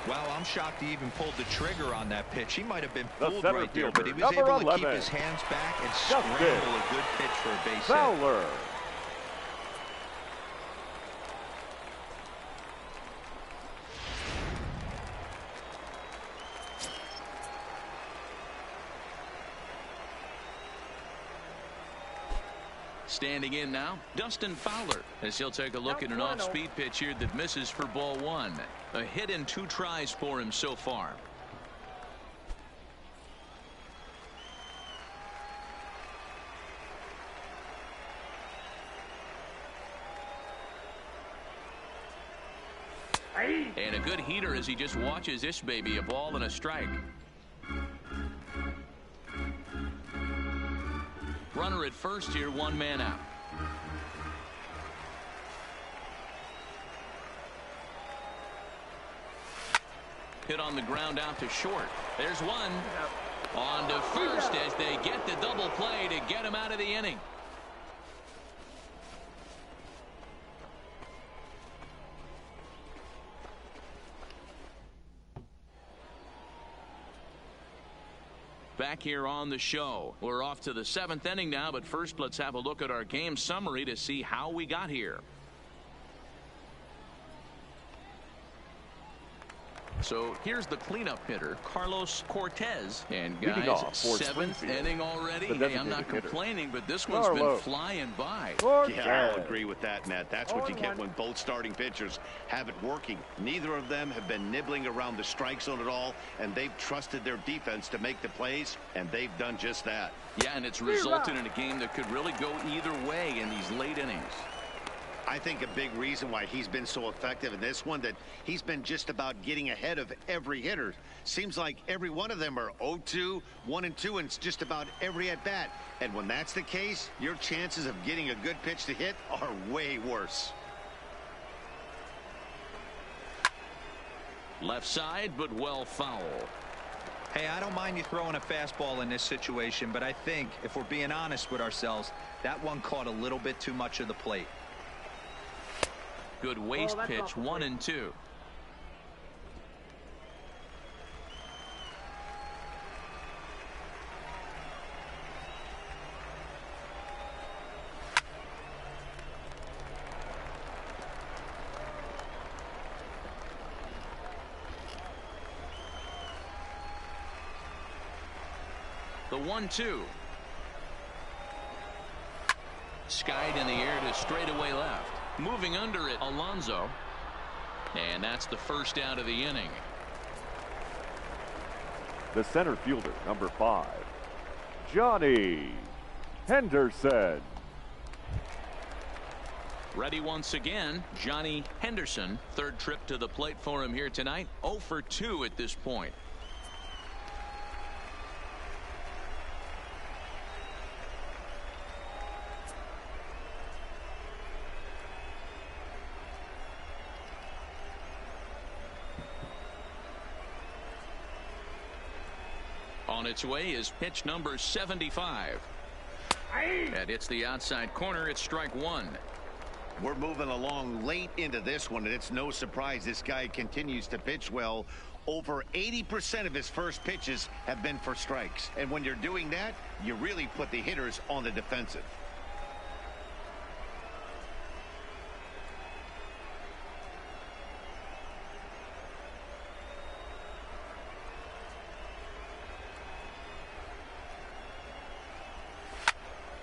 Well, I'm shocked he even pulled the trigger on that pitch. He might have been The fooled center right there, fielder, but he was number able to 11. keep his hands back and Justin scramble a good pitch for a base hit. Fowler. Standing in now, Dustin Fowler, as he'll take a look at an off-speed pitch here that misses for ball 1. A hit in 2 tries for him so far. And a good heater as he just watches this baby, a ball and a strike. Runner at first here, 1 man out. Hit on the ground out to short. There's one. On to first as they get the double play to get him out of the inning. Back here on the show. We're off to the 7th inning now, but first let's have a look at our game summary to see how we got here. So here's the cleanup hitter, Carlos Cortez. And Leading guys, off for 7th Springfield, inning already. the Hey, I'm not designated hitter. complaining, but this one's been Carlos flying by. Cortez. Yeah, I'll agree with that, Matt. That's what you get when both starting pitchers have it working. Neither of them have been nibbling around the strike zone at all, and they've trusted their defense to make the plays, and they've done just that. Yeah, and it's resulted in a game that could really go either way in these late innings. I think a big reason why he's been so effective in this one, that he's been just about getting ahead of every hitter. Seems like every one of them are 0-2, 1-2, and it's just about every at bat. And when that's the case, your chances of getting a good pitch to hit are way worse. Left side, but well foul. Hey, I don't mind you throwing a fastball in this situation, but I think if we're being honest with ourselves, that one caught a little bit too much of the plate. Good waste pitch, 1-2. The 1-2. Skied in the air to straightaway left. Moving under it, Alonso. And that's the first out of the inning. The center fielder, number 5, Johnny Henderson. Ready once again, Johnny Henderson. Third trip to the plate for him here tonight. 0 for 2 at this point. On its way is pitch number 75. That hits the outside corner. It's strike 1. We're moving along late into this one, and it's no surprise this guy continues to pitch well. Over 80% of his first pitches have been for strikes. And when you're doing that, you really put the hitters on the defensive.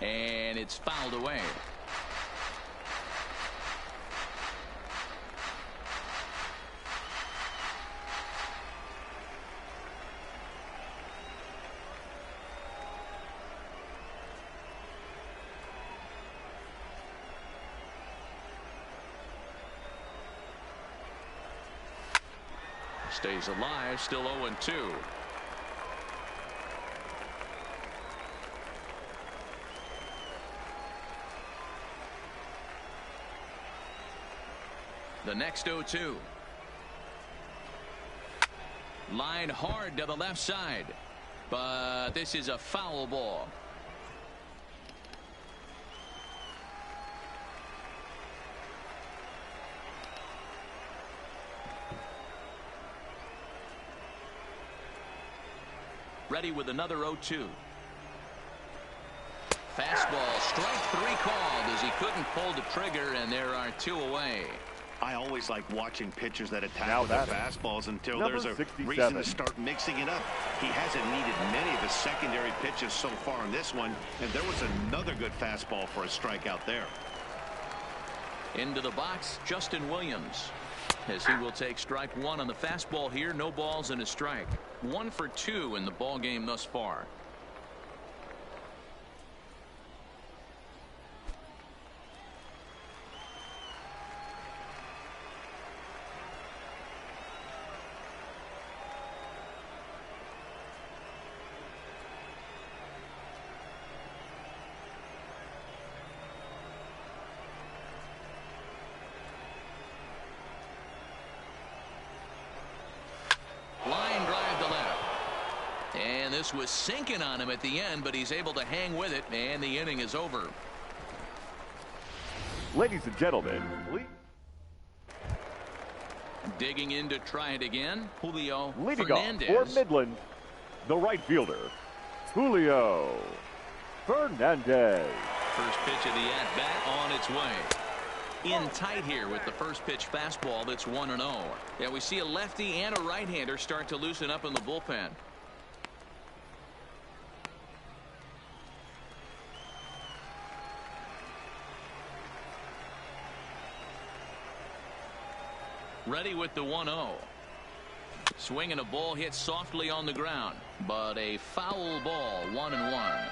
And it's fouled away. Stays alive, still 0-2. The next 0-2. Line hard to the left side, but this is a foul ball. Ready with another 0-2. Fastball, strike 3 called as he couldn't pull the trigger, and there are 2 away. I always like watching pitchers that attack with their fastballs until there's a 67. reason to start mixing it up. He hasn't needed many of his secondary pitches so far in this one, and there was another good fastball for a strikeout there. Into the box, Justin Williams, as he will take strike 1 on the fastball here. No balls and a strike. 1 for 2 in the ball game thus far. This was sinking on him at the end, but he's able to hang with it, and the inning is over. Ladies and gentlemen, digging in to try it again, Julio leading Fernandez. off for Midland, the right fielder, Julio Fernandez. First pitch of the at-bat on its way. In tight here with the first pitch fastball that's 1-0. Yeah, we see a lefty and a right-hander start to loosen up in the bullpen. Ready with the 1-0. Swinging a ball hit softly on the ground, but a foul ball. 1-1.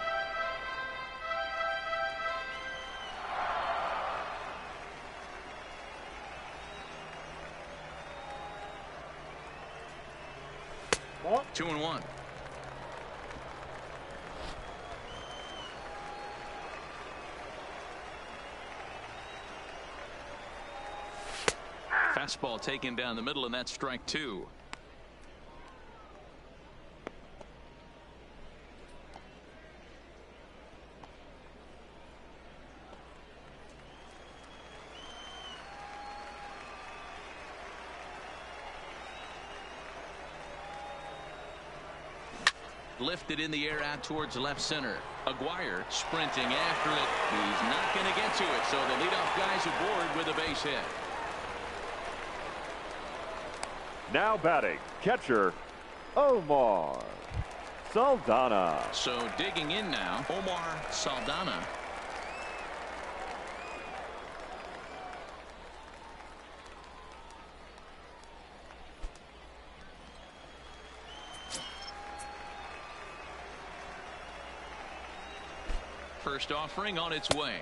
Oh. 2-1. Fastball taken down the middle, and that's strike 2. Lifted in the air out towards left center. Aguirre sprinting after it. He's not going to get to it, so the leadoff guy's aboard with a base hit. Now batting, catcher, Omar Saldana. So digging in now, Omar Saldana. First offering on its way.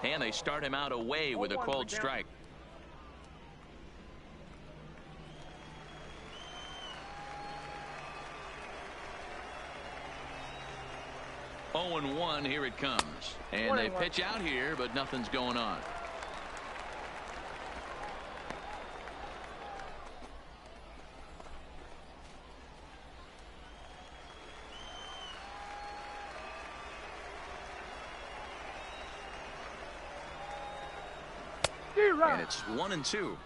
And they start him out away with a cold strike. Oh and 1, here it comes. And they pitch out here, but nothing's going on. And it's 1 and 2.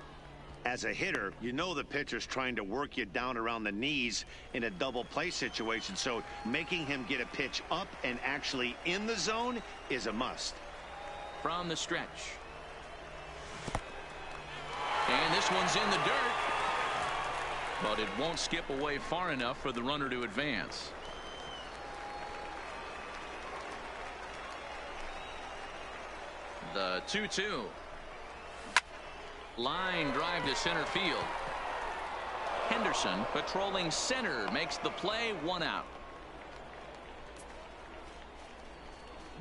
As a hitter, you know the pitcher's trying to work you down around the knees in a double play situation, so making him get a pitch up and actually in the zone is a must. From the stretch. And this one's in the dirt. But it won't skip away far enough for the runner to advance. The 2-2. Line drive to center field. Henderson patrolling center makes the play, 1 out.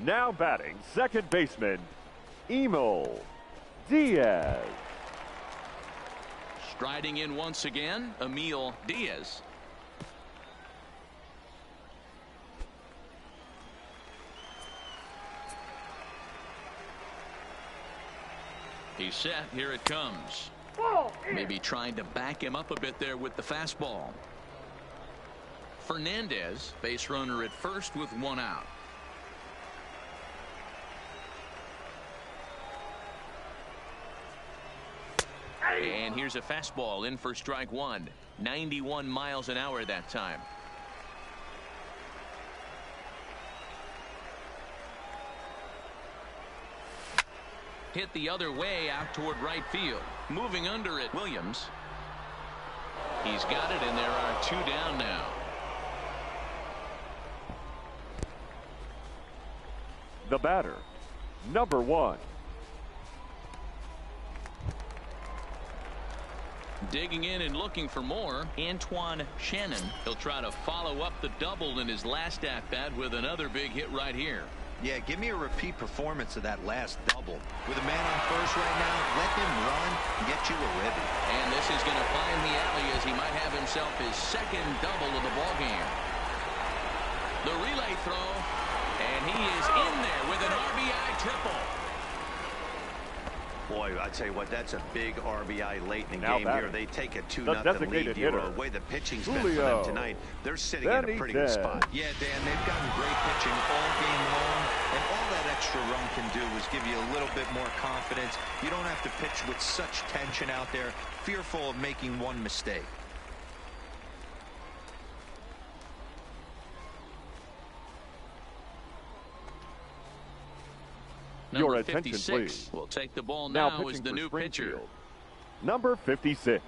Now batting second baseman Emil Diaz. Striding in once again, Emil Diaz. He's set. Here it comes. Maybe trying to back him up a bit there with the fastball. Fernandez, base runner at first with 1 out. And here's a fastball in for strike 1. 91 miles an hour that time. Hit the other way out toward right field. Moving under it, Williams. He's got it, and there are 2 down now. The batter, number 1. Digging in and looking for more, Antoine Shannon. He'll try to follow up the double in his last at-bat with another big hit right here. Yeah, give me a repeat performance of that last double. With a man on first right now, let him run and get you a ribby. And this is going to find the alley as he might have himself his second double of the ballgame. The relay throw, and he is in there with an RBI triple. Boy, I tell you what, that's a big RBI late in the Now game batting, here. They take a 2-0 designated lead here. hitter, The way the pitching's been for Julio them tonight, they're sitting in a pretty good Benitez. spot. Yeah, Dan, they've gotten great pitching all game long, and all that extra run can do is give you a little bit more confidence. You don't have to pitch with such tension out there, fearful of making one mistake. Your Number attention, 56 please. will take the ball Now now pitching as the for new pitcher. Springfield, number 56.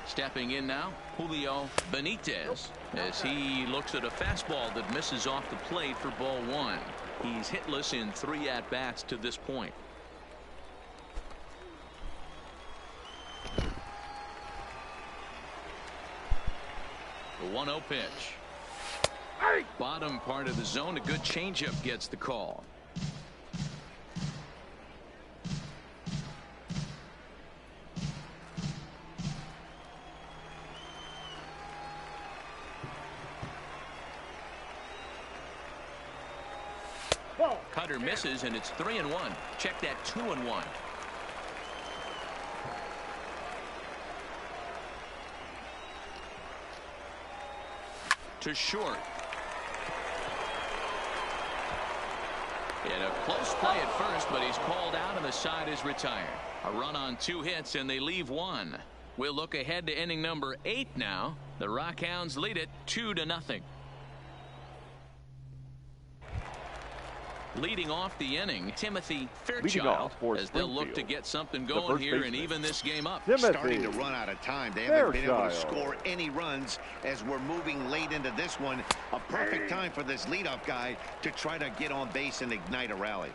Stepping in now, Julio Benitez, as he looks at a fastball that misses off the plate for ball 1. He's hitless in 3 at-bats to this point. The 1-0 pitch. Bottom part of the zone, a good changeup gets the call. Cutter misses, and it's 3-1. Check that, 2-1. To short. And a close play at first, but he's called out and the side is retired. A run on 2 hits, and they leave 1. We'll look ahead to inning number 8 now. The Rockhounds lead it 2-0. Leading off the inning, Timothy Leading Fairchild, off for as they'll look to Springfield, get something the going first here and baseman. even this game up. Starting to run out of time. They haven't been able to Fairchild. score any runs as we're moving late into this one. A perfect time for this leadoff guy to try to get on base and ignite a rally.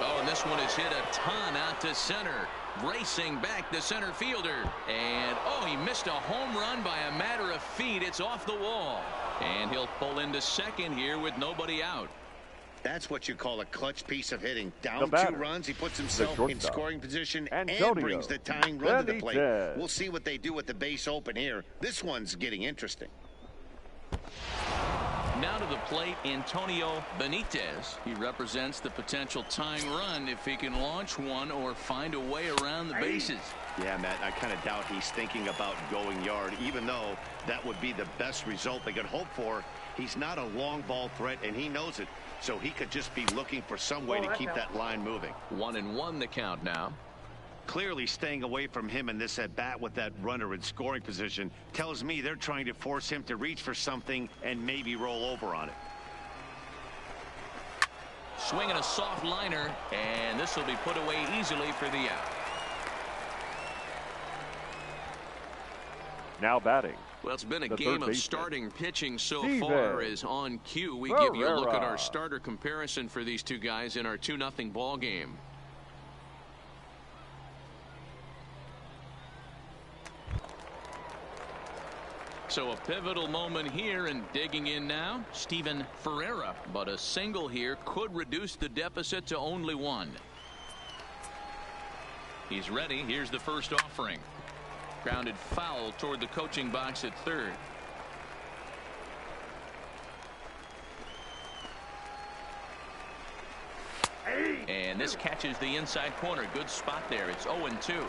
Oh, and this one is hit a ton out to center. Racing back the center fielder. And, oh, he missed a home run by a matter of feet. It's off the wall. And he'll pull into second here with nobody out. That's what you call a clutch piece of hitting. Down batter, 2 runs, he puts himself in scoring position and Antonio brings the tying run to the plate. Benitez. We'll see what they do with the base open here. This one's getting interesting. Now to the plate, Antonio Benitez. He represents the potential tying run if he can launch one or find a way around the bases. Yeah, Matt, I kind of doubt he's thinking about going yard, even though that would be the best result they could hope for. He's not a long ball threat, and he knows it, so he could just be looking for some way to keep that line moving. 1-1 the count now. Clearly staying away from him in this at-bat with that runner in scoring position tells me they're trying to force him to reach for something and maybe roll over on it. Swinging a soft liner, and this will be put away easily for the out. Now batting. Well, it's been a the game third of baseman, starting pitching so Steven far. As on cue, we give you a look at our Ferreira. starter comparison for these two guys in our 2-0 ball game. So a pivotal moment here, and digging in now, Steven Ferreira. But a single here could reduce the deficit to only 1. He's ready. Here's the first offering. Grounded foul toward the coaching box at third. And this catches the inside corner. Good spot there. It's 0-2.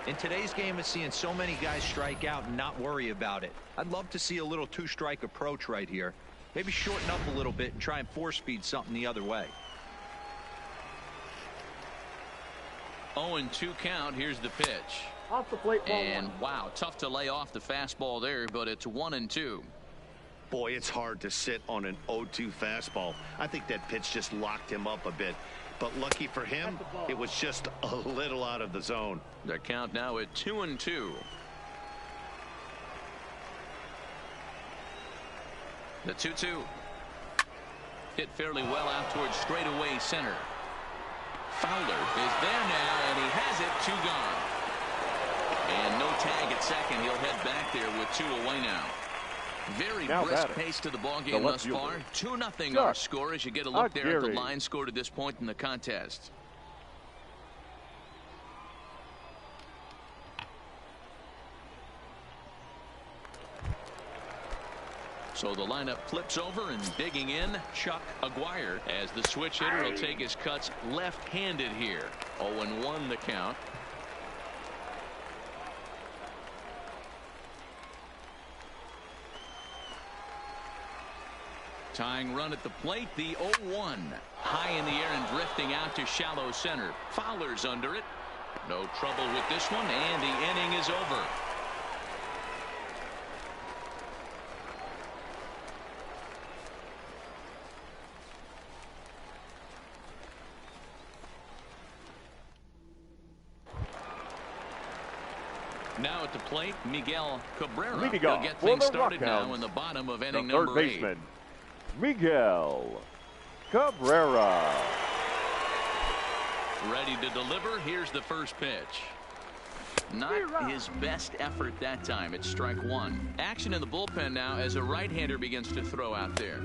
In today's game, it's seeing so many guys strike out and not worry about it. I'd love to see a little 2-strike approach right here. Maybe shorten up a little bit and try and force feed something the other way. 0-2 count. Here's the pitch. Off the plate, ball And 1. wow, tough to lay off the fastball there, but it's 1-2. Boy, it's hard to sit on an 0-2 fastball. I think that pitch just locked him up a bit. But lucky for him, it was just a little out of the zone. The count now at 2-2. The 2-2. Hit fairly well out towards straightaway center. Fowler is there now, and he has it. 2 gone. And no tag at second. He'll head back there with 2 away now. Very Now brisk batting, pace to the ball the game left thus far. fielder, 2-0 Chuck our score as you get a look there at the Aguirre. line score to this point in the contest. So the lineup flips over, and digging in, Chuck Aguirre, as the switch hitter will take his cuts left-handed here. 0-1 the count. Tying run at the plate, the 0-1. High in the air and drifting out to shallow center. Fowler's under it. No trouble with this one, and the inning is over. Now at the plate, Miguel Cabrera. Leading He'll off get for things the started now Rockhounds, in the bottom of the inning third number 8. baseman, Miguel Cabrera. Ready to deliver. Here's the first pitch. Not his best effort that time. It's strike 1. Action in the bullpen now as a right-hander begins to throw out there.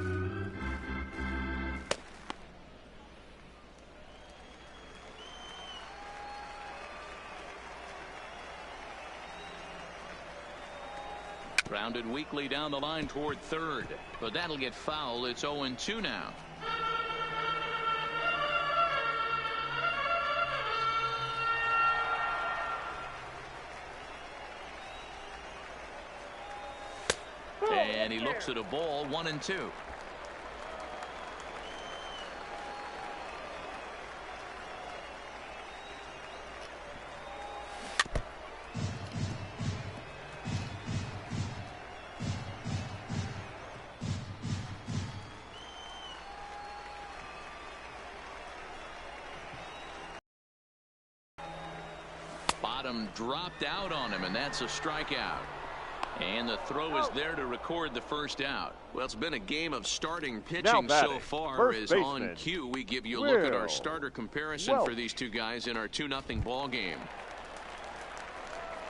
Grounded weakly down the line toward third, but that'll get foul. It's 0-2 now. And he looks at a ball. 1-2. got him dropped out on him, and that's a strikeout. And the throw is there to record the first out. Well, it's been a game of starting pitching so far. First As baseman, on cue, we give you a look at our Will starter comparison for these two guys in our 2-0 ball game.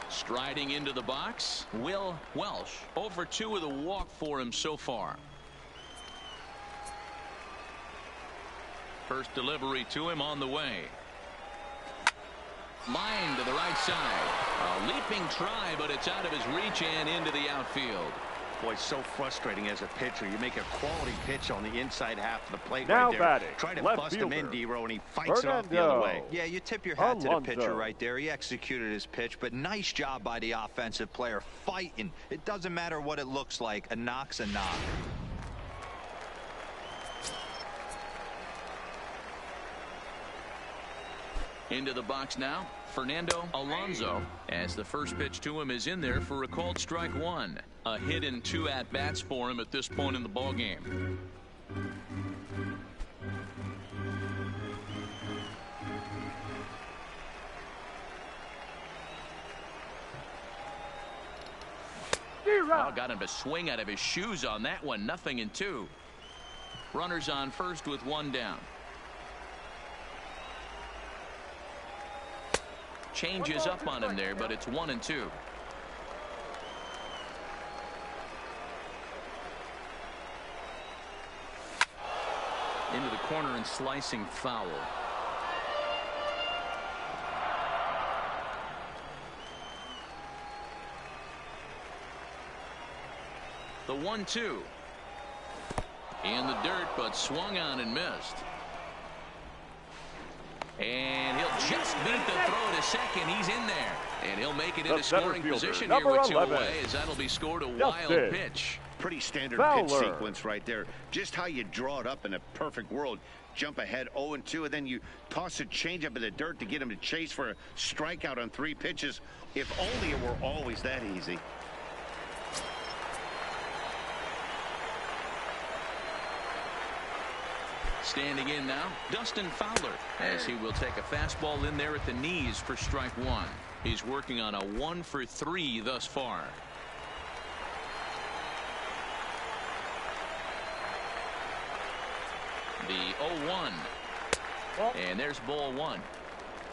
Striding into the box, Will Welsh. 0-for-2 with a walk for him so far. First delivery to him on the way. Line to the right side. A leaping try, but it's out of his reach and into the outfield. Boy, so frustrating as a pitcher. You make a quality pitch on the inside half of the plate Now right there. batting, Try to left bust him in, fielder, D-Row, and he fights it off the other way. Yeah, you tip your hat to the Alonso. pitcher right there. He executed his pitch, but nice job by the offensive player fighting. It doesn't matter what it looks like. A knock's a knock. Into the box now, Fernando Alonso, as the first pitch to him is in there for a called strike one. A hit and 2 at-bats for him at this point in the ball game. Oh, got him to swing out of his shoes on that one. 0-2. Runners on first with 1 down. Changes up on him there, but it's 1-2. Into the corner and slicing foul. The 1-2. In the dirt, but swung on and missed. And he'll just beat the throw to second. He's in there. And he'll make it into scoring position here with 2 away, as that'll be scored a wild pitch. Pretty standard Fowler. pitch sequence right there. Just how you draw it up in a perfect world. Jump ahead 0-2, and then you toss a changeup in the dirt to get him to chase for a strikeout on 3 pitches. If only it were always that easy. Standing in now, Dustin Fowler, as he will take a fastball in there at the knees for strike 1. He's working on a 1-for-3 thus far. The 0-1. And there's ball 1.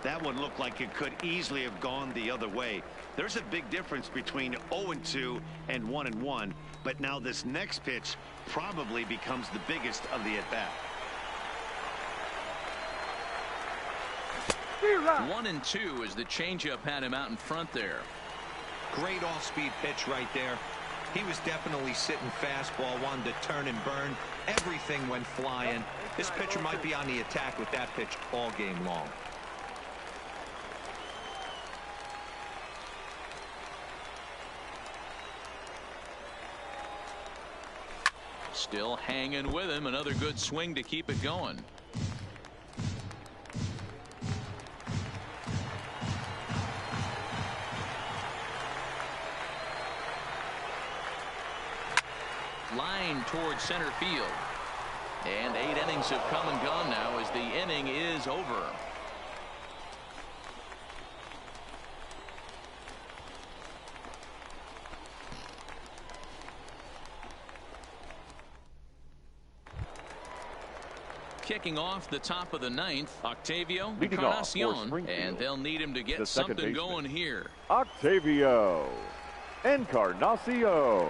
That one looked like it could easily have gone the other way. There's a big difference between 0-2 and 1-1, but now this next pitch probably becomes the biggest of the at-bat. 1-2 as the changeup had him out in front there. Great off-speed pitch right there. He was definitely sitting fastball, wanted to turn and burn. Everything went flying. This pitcher might be on the attack with that pitch all game long. Still hanging with him. Another good swing to keep it going. Line towards center field. And 8 innings have come and gone now as the inning is over. Kicking off the top of the 9th, Octavio Encarnacion, and they'll need him to get something going here. Octavio Encarnacion.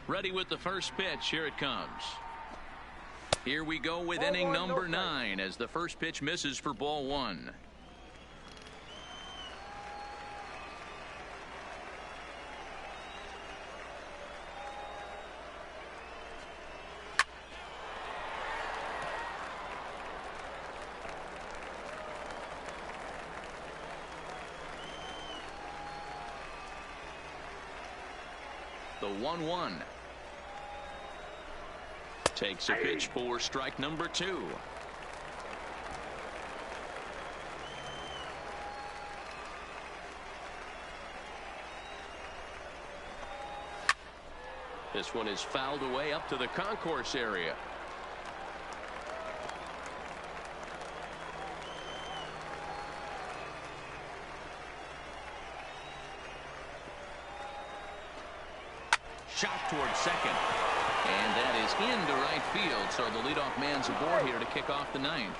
Ready with the first pitch. Here it comes. Here we go with inning number 9 as the first pitch misses for ball 1. The 1-1. Takes a pitch for strike number 2. This one is fouled away up to the concourse area. shot towards second. And that is into right field, so the leadoff man's aboard here to kick off the ninth.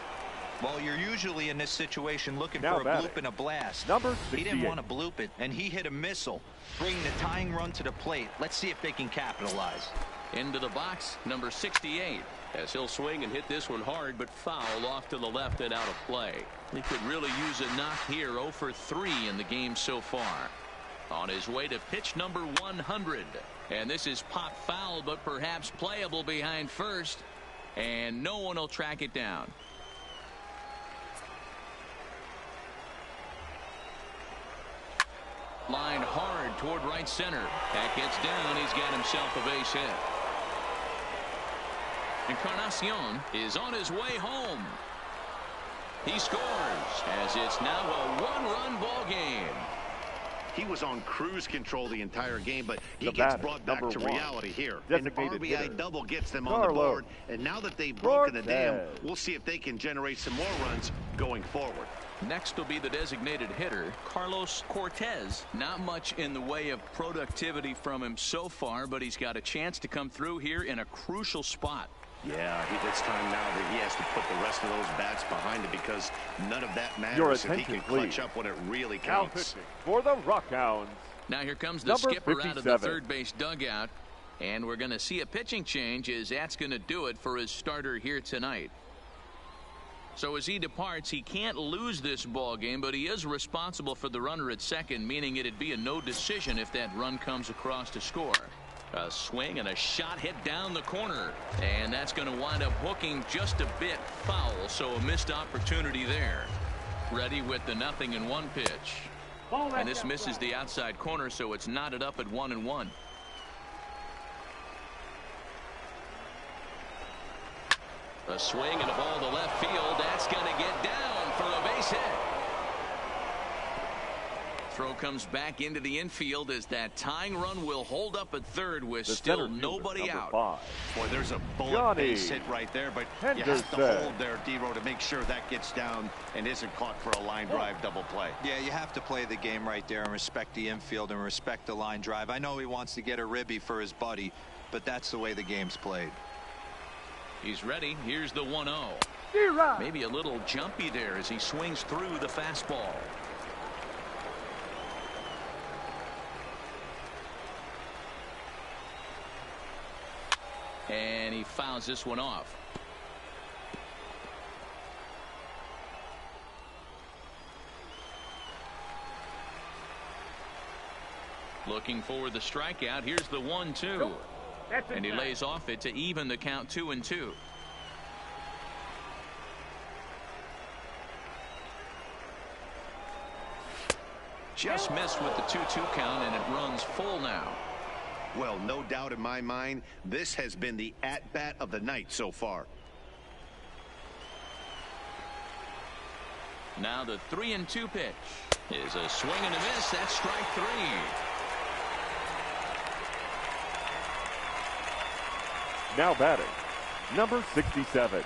Well, you're usually in this situation looking Now for a bloop and a blast. Number 68. He didn't want to bloop it, and he hit a missile, bringing the tying run to the plate. Let's see if they can capitalize. Into the box, number 68. As he'll swing and hit this one hard, but foul off to the left and out of play. He could really use a knock here. 0 for 3 in the game so far. On his way to pitch number 100. And this is pop foul, but perhaps playable behind first. And no one will track it down. Line hard toward right center. That gets down. He's got himself a base hit. Encarnacion is on his way home. He scores as it's now a one-run ball game. He was on cruise control the entire game, but he The gets batter, brought back number to 1. reality here. An Designated RBI hitter. double gets them on the Carlos board, and now that they've broken the dam, Cortez. we'll see if they can generate some more runs going forward. Next will be the designated hitter, Carlos Cortez. Not much in the way of productivity from him so far, but he's got a chance to come through here in a crucial spot. Yeah, it's time now that he has to put the rest of those bats behind it, because none of that Your matters if he attention, can clutch please. up when it really Now counts. pitching for the Rockhounds. Now here comes the Number skipper out of the 57. third base dugout. And we're going to see a pitching change, as that's going to do it for his starter here tonight. So as he departs, he can't lose this ball game, but he is responsible for the runner at second, meaning it'd be a no decision if that run comes across to score. A swing and a shot hit down the corner, and that's going to wind up hooking just a bit foul, so a missed opportunity there. Ready with the 0-1 pitch. And this misses the outside corner, so it's knotted up at 1-1. A swing and a ball to left field. That's going to get down for a base hit. Throw comes back into the infield as that tying run will hold up at third with The still center fielder, nobody number out. 5. Boy, there's a bullet Johnny base hit right there, but you have to Henderson. hold there, D-Row, to make sure that gets down and isn't caught for a line drive double play. Yeah, you have to play the game right there and respect the infield and respect the line drive. I know he wants to get a ribby for his buddy, but that's the way the game's played. He's ready. Here's the 1-0. Maybe a little jumpy there as he swings through the fastball. And he fouls this one off. Looking for the strikeout. Here's the 1-2. And he lays off it to even the count 2-2. Just missed with the 2-2 count, and it runs full now. Well, no doubt in my mind, this has been the at-bat of the night so far. Now the 3-2 pitch is a swing and a miss. That's strike 3. Now batting, number 67.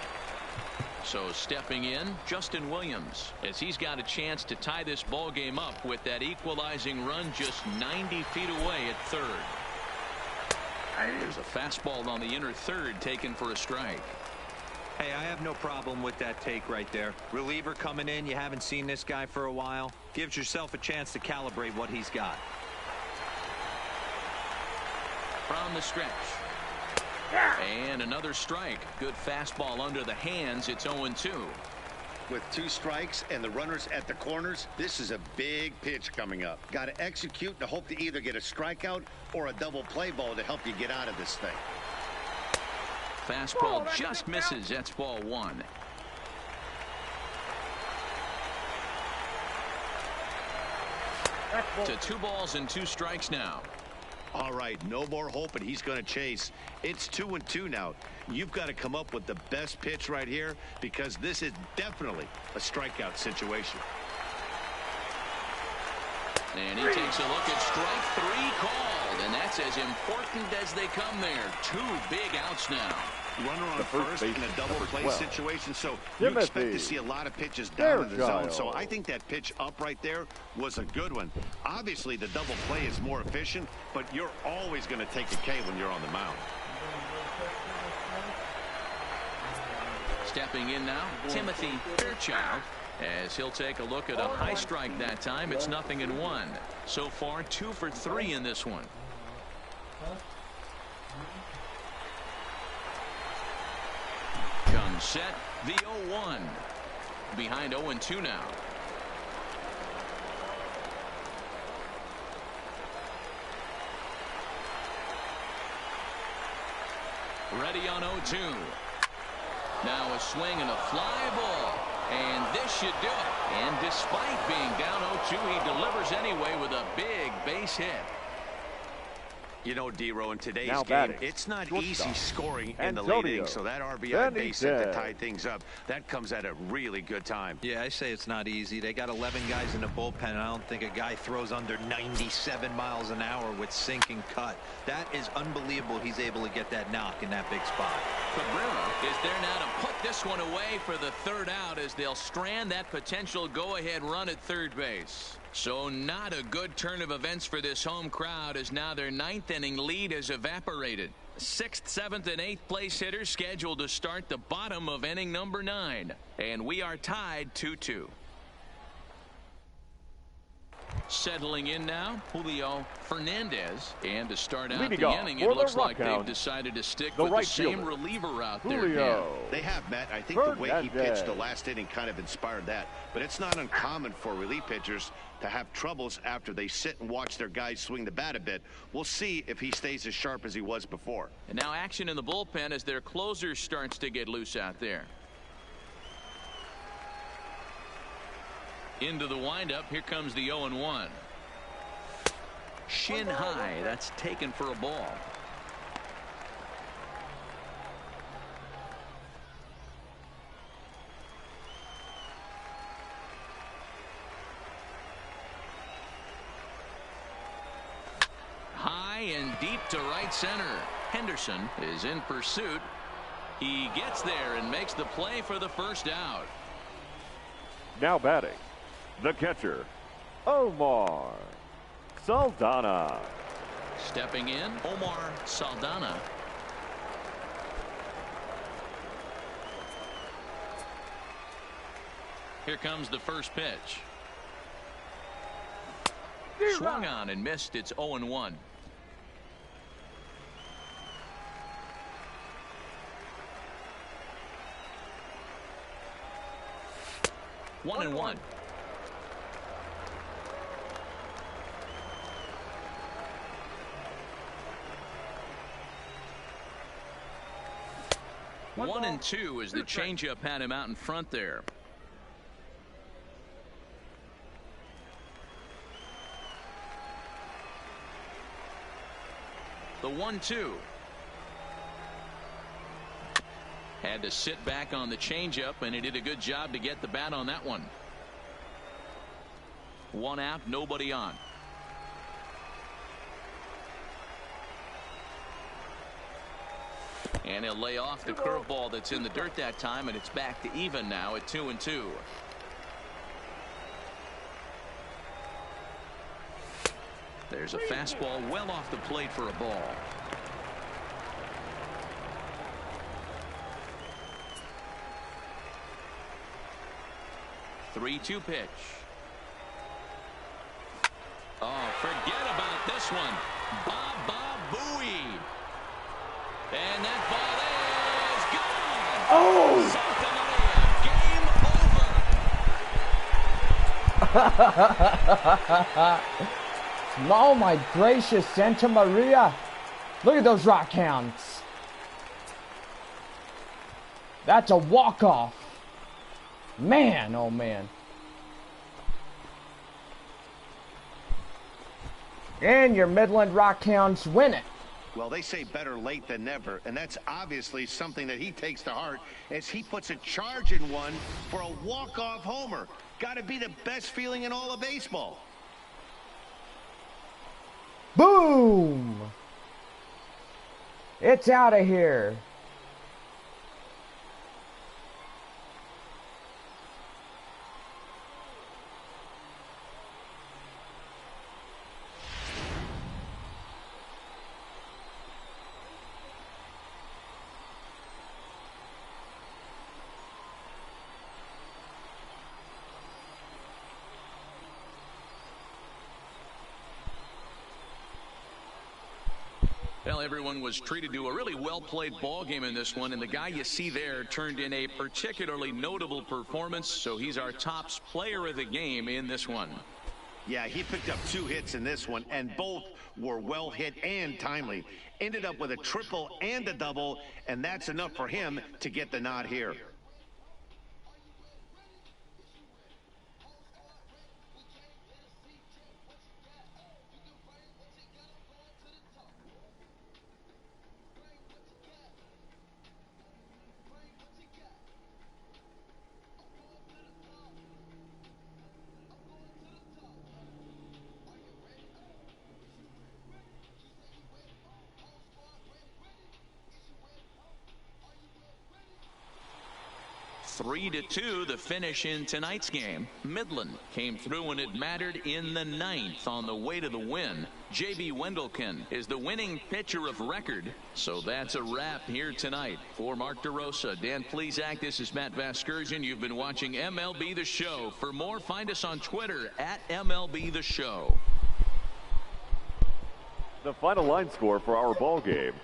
So stepping in, Justin Williams, as he's got a chance to tie this ball game up with that equalizing run just 90 feet away at third. There's a fastball on the inner third taken for a strike. Hey, I have no problem with that take right there. Reliever coming in. You haven't seen this guy for a while. Gives yourself a chance to calibrate what he's got. From the stretch. And another strike. Good fastball under the hands. It's 0-2. With 2 strikes and the runners at the corners, this is a big pitch coming up. Got to execute to hope to either get a strikeout or a double play ball to help you get out of this thing. Fastball just misses. That's ball 1. To 2 balls and 2 strikes now. All right, no more hope, and he's going to chase. It's 2-2 now. You've got to come up with the best pitch right here, because this is definitely a strikeout situation. And he takes a look at strike 3 called, and that's as important as they come there. 2 big outs now. runner on The first in a double number play 12. situation, so you Timothy. expect to see a lot of pitches down in the zone. Fairchild. So I think that pitch up right there was a good one. Obviously, the double play is more efficient, but you're always going to take a K when you're on the mound. Stepping in now, Timothy Fairchild, as he'll take a look at a high strike that time. It's 0-1. So far, 2 for 3 in this one. Comes set, the 0-1. Behind 0-2 now. Ready on 0-2. Now a swing and a fly ball. And this should do it. And despite being down 0-2, he delivers anyway with a big base hit. You know, D-Row, in today's Now game, batting, it's not shortstop, easy scoring in the Antonio late innings, so that RBI base hit to Benitez. tie things up, that comes at a really good time. Yeah, I say it's not easy. They got 11 guys in the bullpen, and I don't think a guy throws under 97 miles an hour with sink and cut. That is unbelievable. He's able to get that knock in that big spot. Cabrera is there now to put this one away for the third out as they'll strand that potential go-ahead run at third base. So not a good turn of events for this home crowd, as now their 9th inning lead has evaporated. 6th, 7th, and 8th place hitters scheduled to start the bottom of inning number 9. And we are tied 2-2. Settling in now, Julio Fernandez. And to start out Leading the off inning, for it the looks like they've Rockhounds, decided to stick the with right the same fielder, reliever out there. Julio. They have, Matt. I think the way he pitched the Fernandez. last inning kind of inspired that. But it's not uncommon for relief pitchers to have troubles after they sit and watch their guys swing the bat a bit. We'll see if he stays as sharp as he was before. And now action in the bullpen as their closer starts to get loose out there. Into the windup. Here comes the 0-1. Shin high. That's taken for a ball. High and deep to right center. Henderson is in pursuit. He gets there and makes the play for the first out. Now batting, the catcher, Omar Saldana. Stepping in, Omar Saldana. Here comes the first pitch. Swung on and missed. It's 0-1. One and one. One and two as the changeup had him out in front there. The 1-2. Had to sit back on the changeup, and he did a good job to get the bat on that one. One out, nobody on. And he'll lay off the curveball that's in the dirt that time, and it's back to even now at 2-2. There's a fastball well off the plate for a ball. Three-two pitch. Oh, forget about this one. Baba Booey. And that ball is gone. Oh! Santa Maria, game over. Oh my gracious, Santa Maria. Look at those Rockhounds. That's a walk-off. Man, oh man. And your Midland Rockhounds win it. Well, they say better late than never, and that's obviously something that he takes to heart as he puts a charge in one for a walk-off homer. Got to be the best feeling in all of baseball. Boom! It's out of here. Well, everyone was treated to a really well-played ball game in this one, and the guy you see there turned in a particularly notable performance, so he's our top player of the game in this one. Yeah, he picked up 2 hits in this one, and both were well hit and timely. Ended up with a triple and a double, and that's enough for him to get the nod here. Three to 2, the finish in tonight's game. Midland came through when it mattered in the 9th on the way to the win. JB Wendelken is the winning pitcher of record. So that's a wrap here tonight. For Mark DeRosa, Dan Plesac, this is Matt Vasgersian. You've been watching MLB The Show. For more, find us on Twitter at MLB The Show. The final line score for our ball game.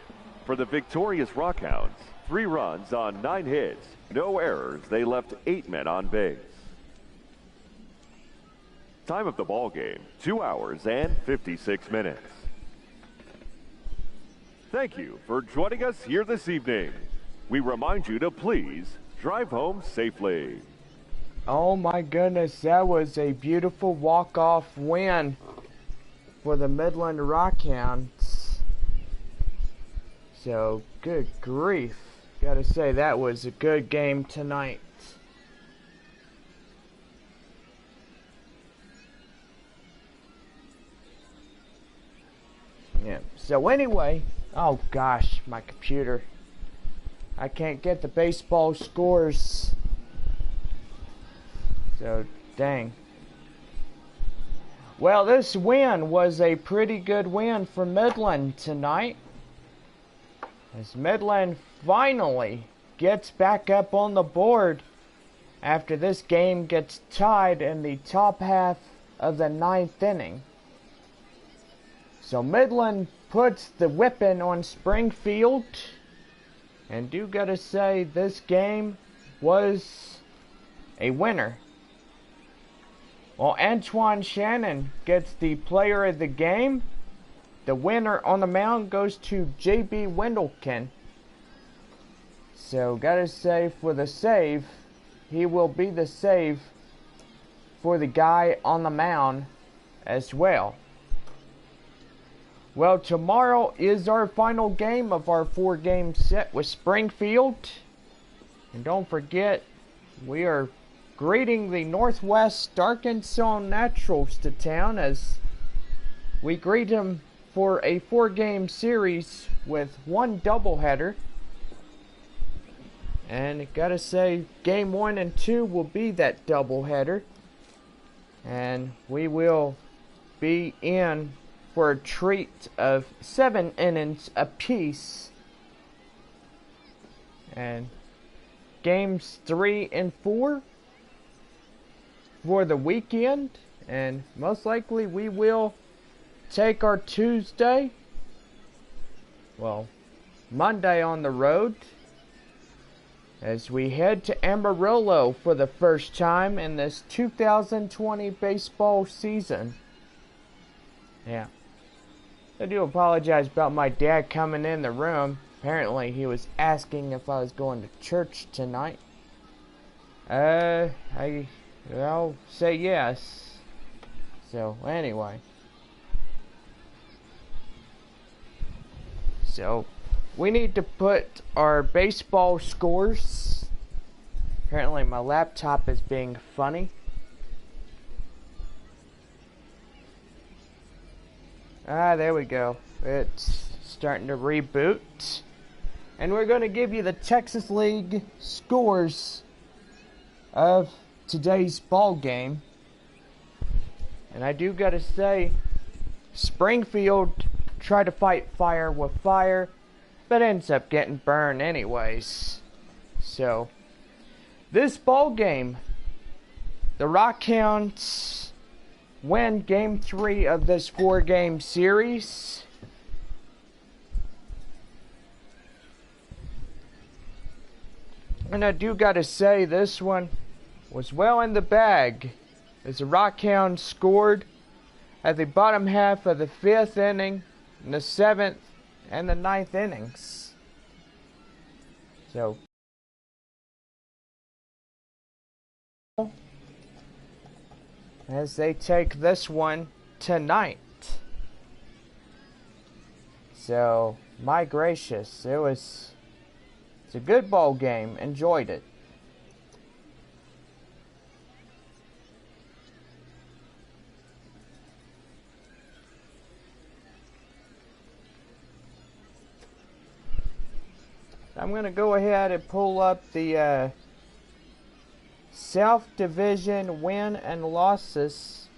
For the victorious Rockhounds, 3 runs on 9 hits. No errors. They left 8 men on base. Time of the ball game, 2 hours and 56 minutes. Thank you for joining us here this evening. We remind you to please drive home safely. Oh my goodness, that was a beautiful walk-off win for the Midland Rockhounds. So, good grief. Gotta say, that was a good game tonight. Yeah, so anyway, oh gosh, my computer. I can't get the baseball scores. So, dang. Well, this win was a pretty good win for Midland tonight, as Midland finally gets back up on the board after this game gets tied in the top half of the 9th inning. So Midland puts the whipping on Springfield, and do gotta say, this game was a winner. Well, Antoine Shannon gets the player of the game. The winner on the mound goes to JB Wendelken. So, gotta say, for the save, he will be the save for the guy on the mound as well. Well, tomorrow is our final game of our 4-game set with Springfield. And don't forget, we are greeting the Northwest Arkansas Naturals to town as we greet them for a 4-game series with 1 doubleheader. And gotta say, game 1 and 2 will be that doubleheader. And we will be in for a treat of 7 innings apiece. And games 3 and 4 for the weekend. And most likely we will take our Monday on the road, as we head to Amarillo for the first time in this 2020 baseball season. Yeah. I do apologize about my dad coming in the room. Apparently he was asking if I was going to church tonight. I'll say yes. So, anyway. So, we need to put our baseball scores. Apparently my laptop is being funny. There we go. It's starting to reboot. And we're going to give you the Texas League scores of today's ball game. And I do got to say, Springfield tried to fight fire with fire, but ends up getting burned anyways. So, this ball game, the Rockhounds win game 3 of this 4-game series. And I do gotta say, this one was well in the bag, as the Rockhounds scored at the bottom half of the 5th inning, in the 7th, and the 9th innings. So, as they take this one tonight. So, my gracious, it's a good ball game. Enjoyed it. I'm going to go ahead and pull up the South Division win and losses.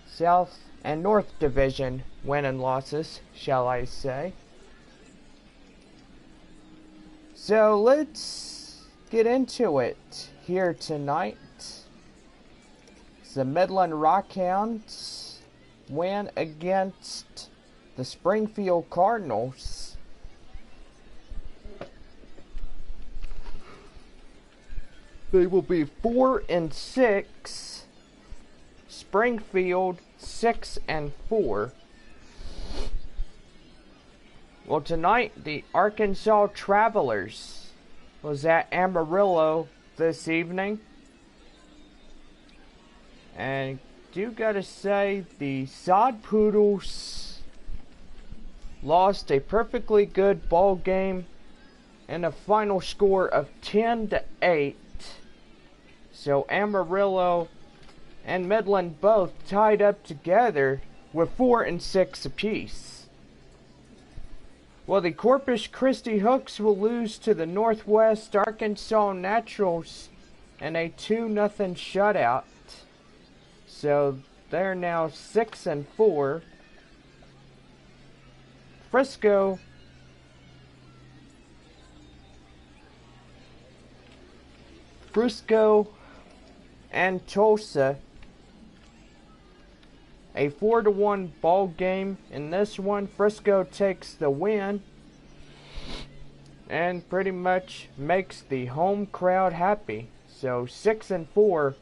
South and North Division win and losses, shall I say. So let's get into it here tonight. The Midland Rockhounds win against the Springfield Cardinals. They will be 4-6. Springfield 6-4. Well, tonight the Arkansas Travelers was at Amarillo this evening, and do gotta say the Sod Poodles lost a perfectly good ball game and a final score of 10-8. So Amarillo and Midland both tied up together with 4-6 apiece. Well, the Corpus Christi Hooks will lose to the Northwest Arkansas Naturals in a 2-0 shutout. So they're now 6-4. Frisco and Tulsa, a 4-1 ball game in this one. Frisco takes the win and pretty much makes the home crowd happy. So 6-4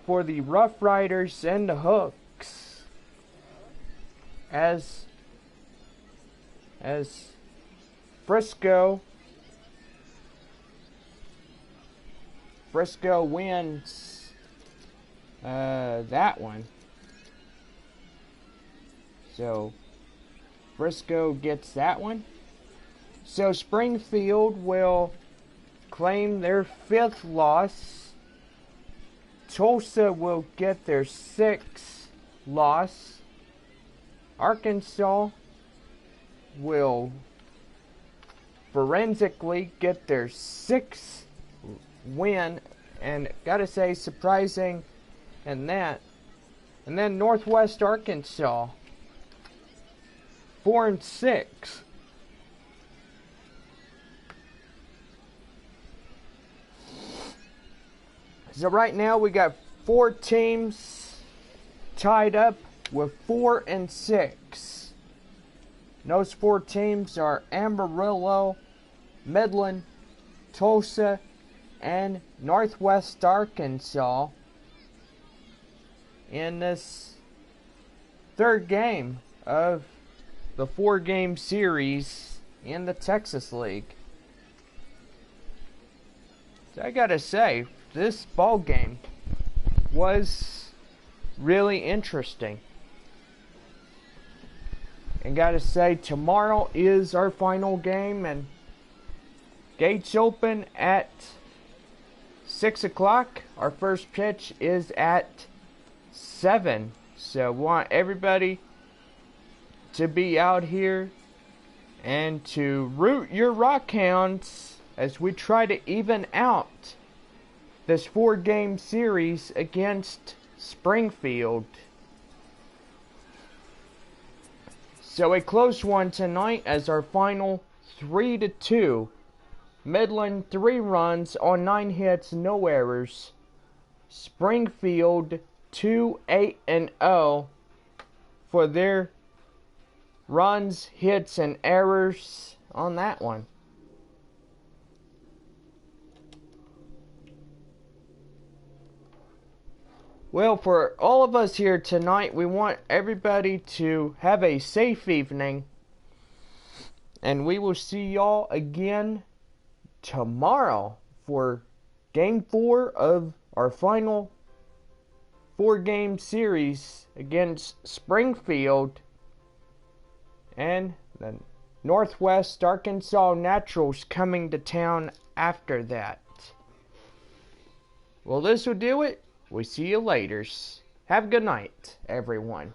for the Rough Riders and the Hooks, as Frisco wins that one. So Frisco gets that one. So Springfield will claim their 5th loss. Tulsa will get their 6th loss. Arkansas will forensically get their 6th win, and gotta say, surprising in that. And then Northwest Arkansas, 4-6. So right now we got 4 teams tied up with 4-6. Those 4 teams are Amarillo, Midland, Tulsa, and Northwest Arkansas in this 3rd game of the 4-game series in the Texas League. So I gotta say, this ball game was really interesting. And gotta say, tomorrow is our final game, and gates open at 6 o'clock. Our first pitch is at 7. So want everybody to be out here and to root your Rockhounds as we try to even out this 4-game series against Springfield. So a close one tonight as our final 3-2. Midland 3 runs on 9 hits, no errors. Springfield 2-8-0 for their runs, hits, and errors on that one. Well, for all of us here tonight, we want everybody to have a safe evening. And we will see y'all again tomorrow for Game 4 of our final 4-game series against Springfield and the Northwest Arkansas Naturals coming to town after that. Well, this will do it. We'll see you later. Have a good night, everyone.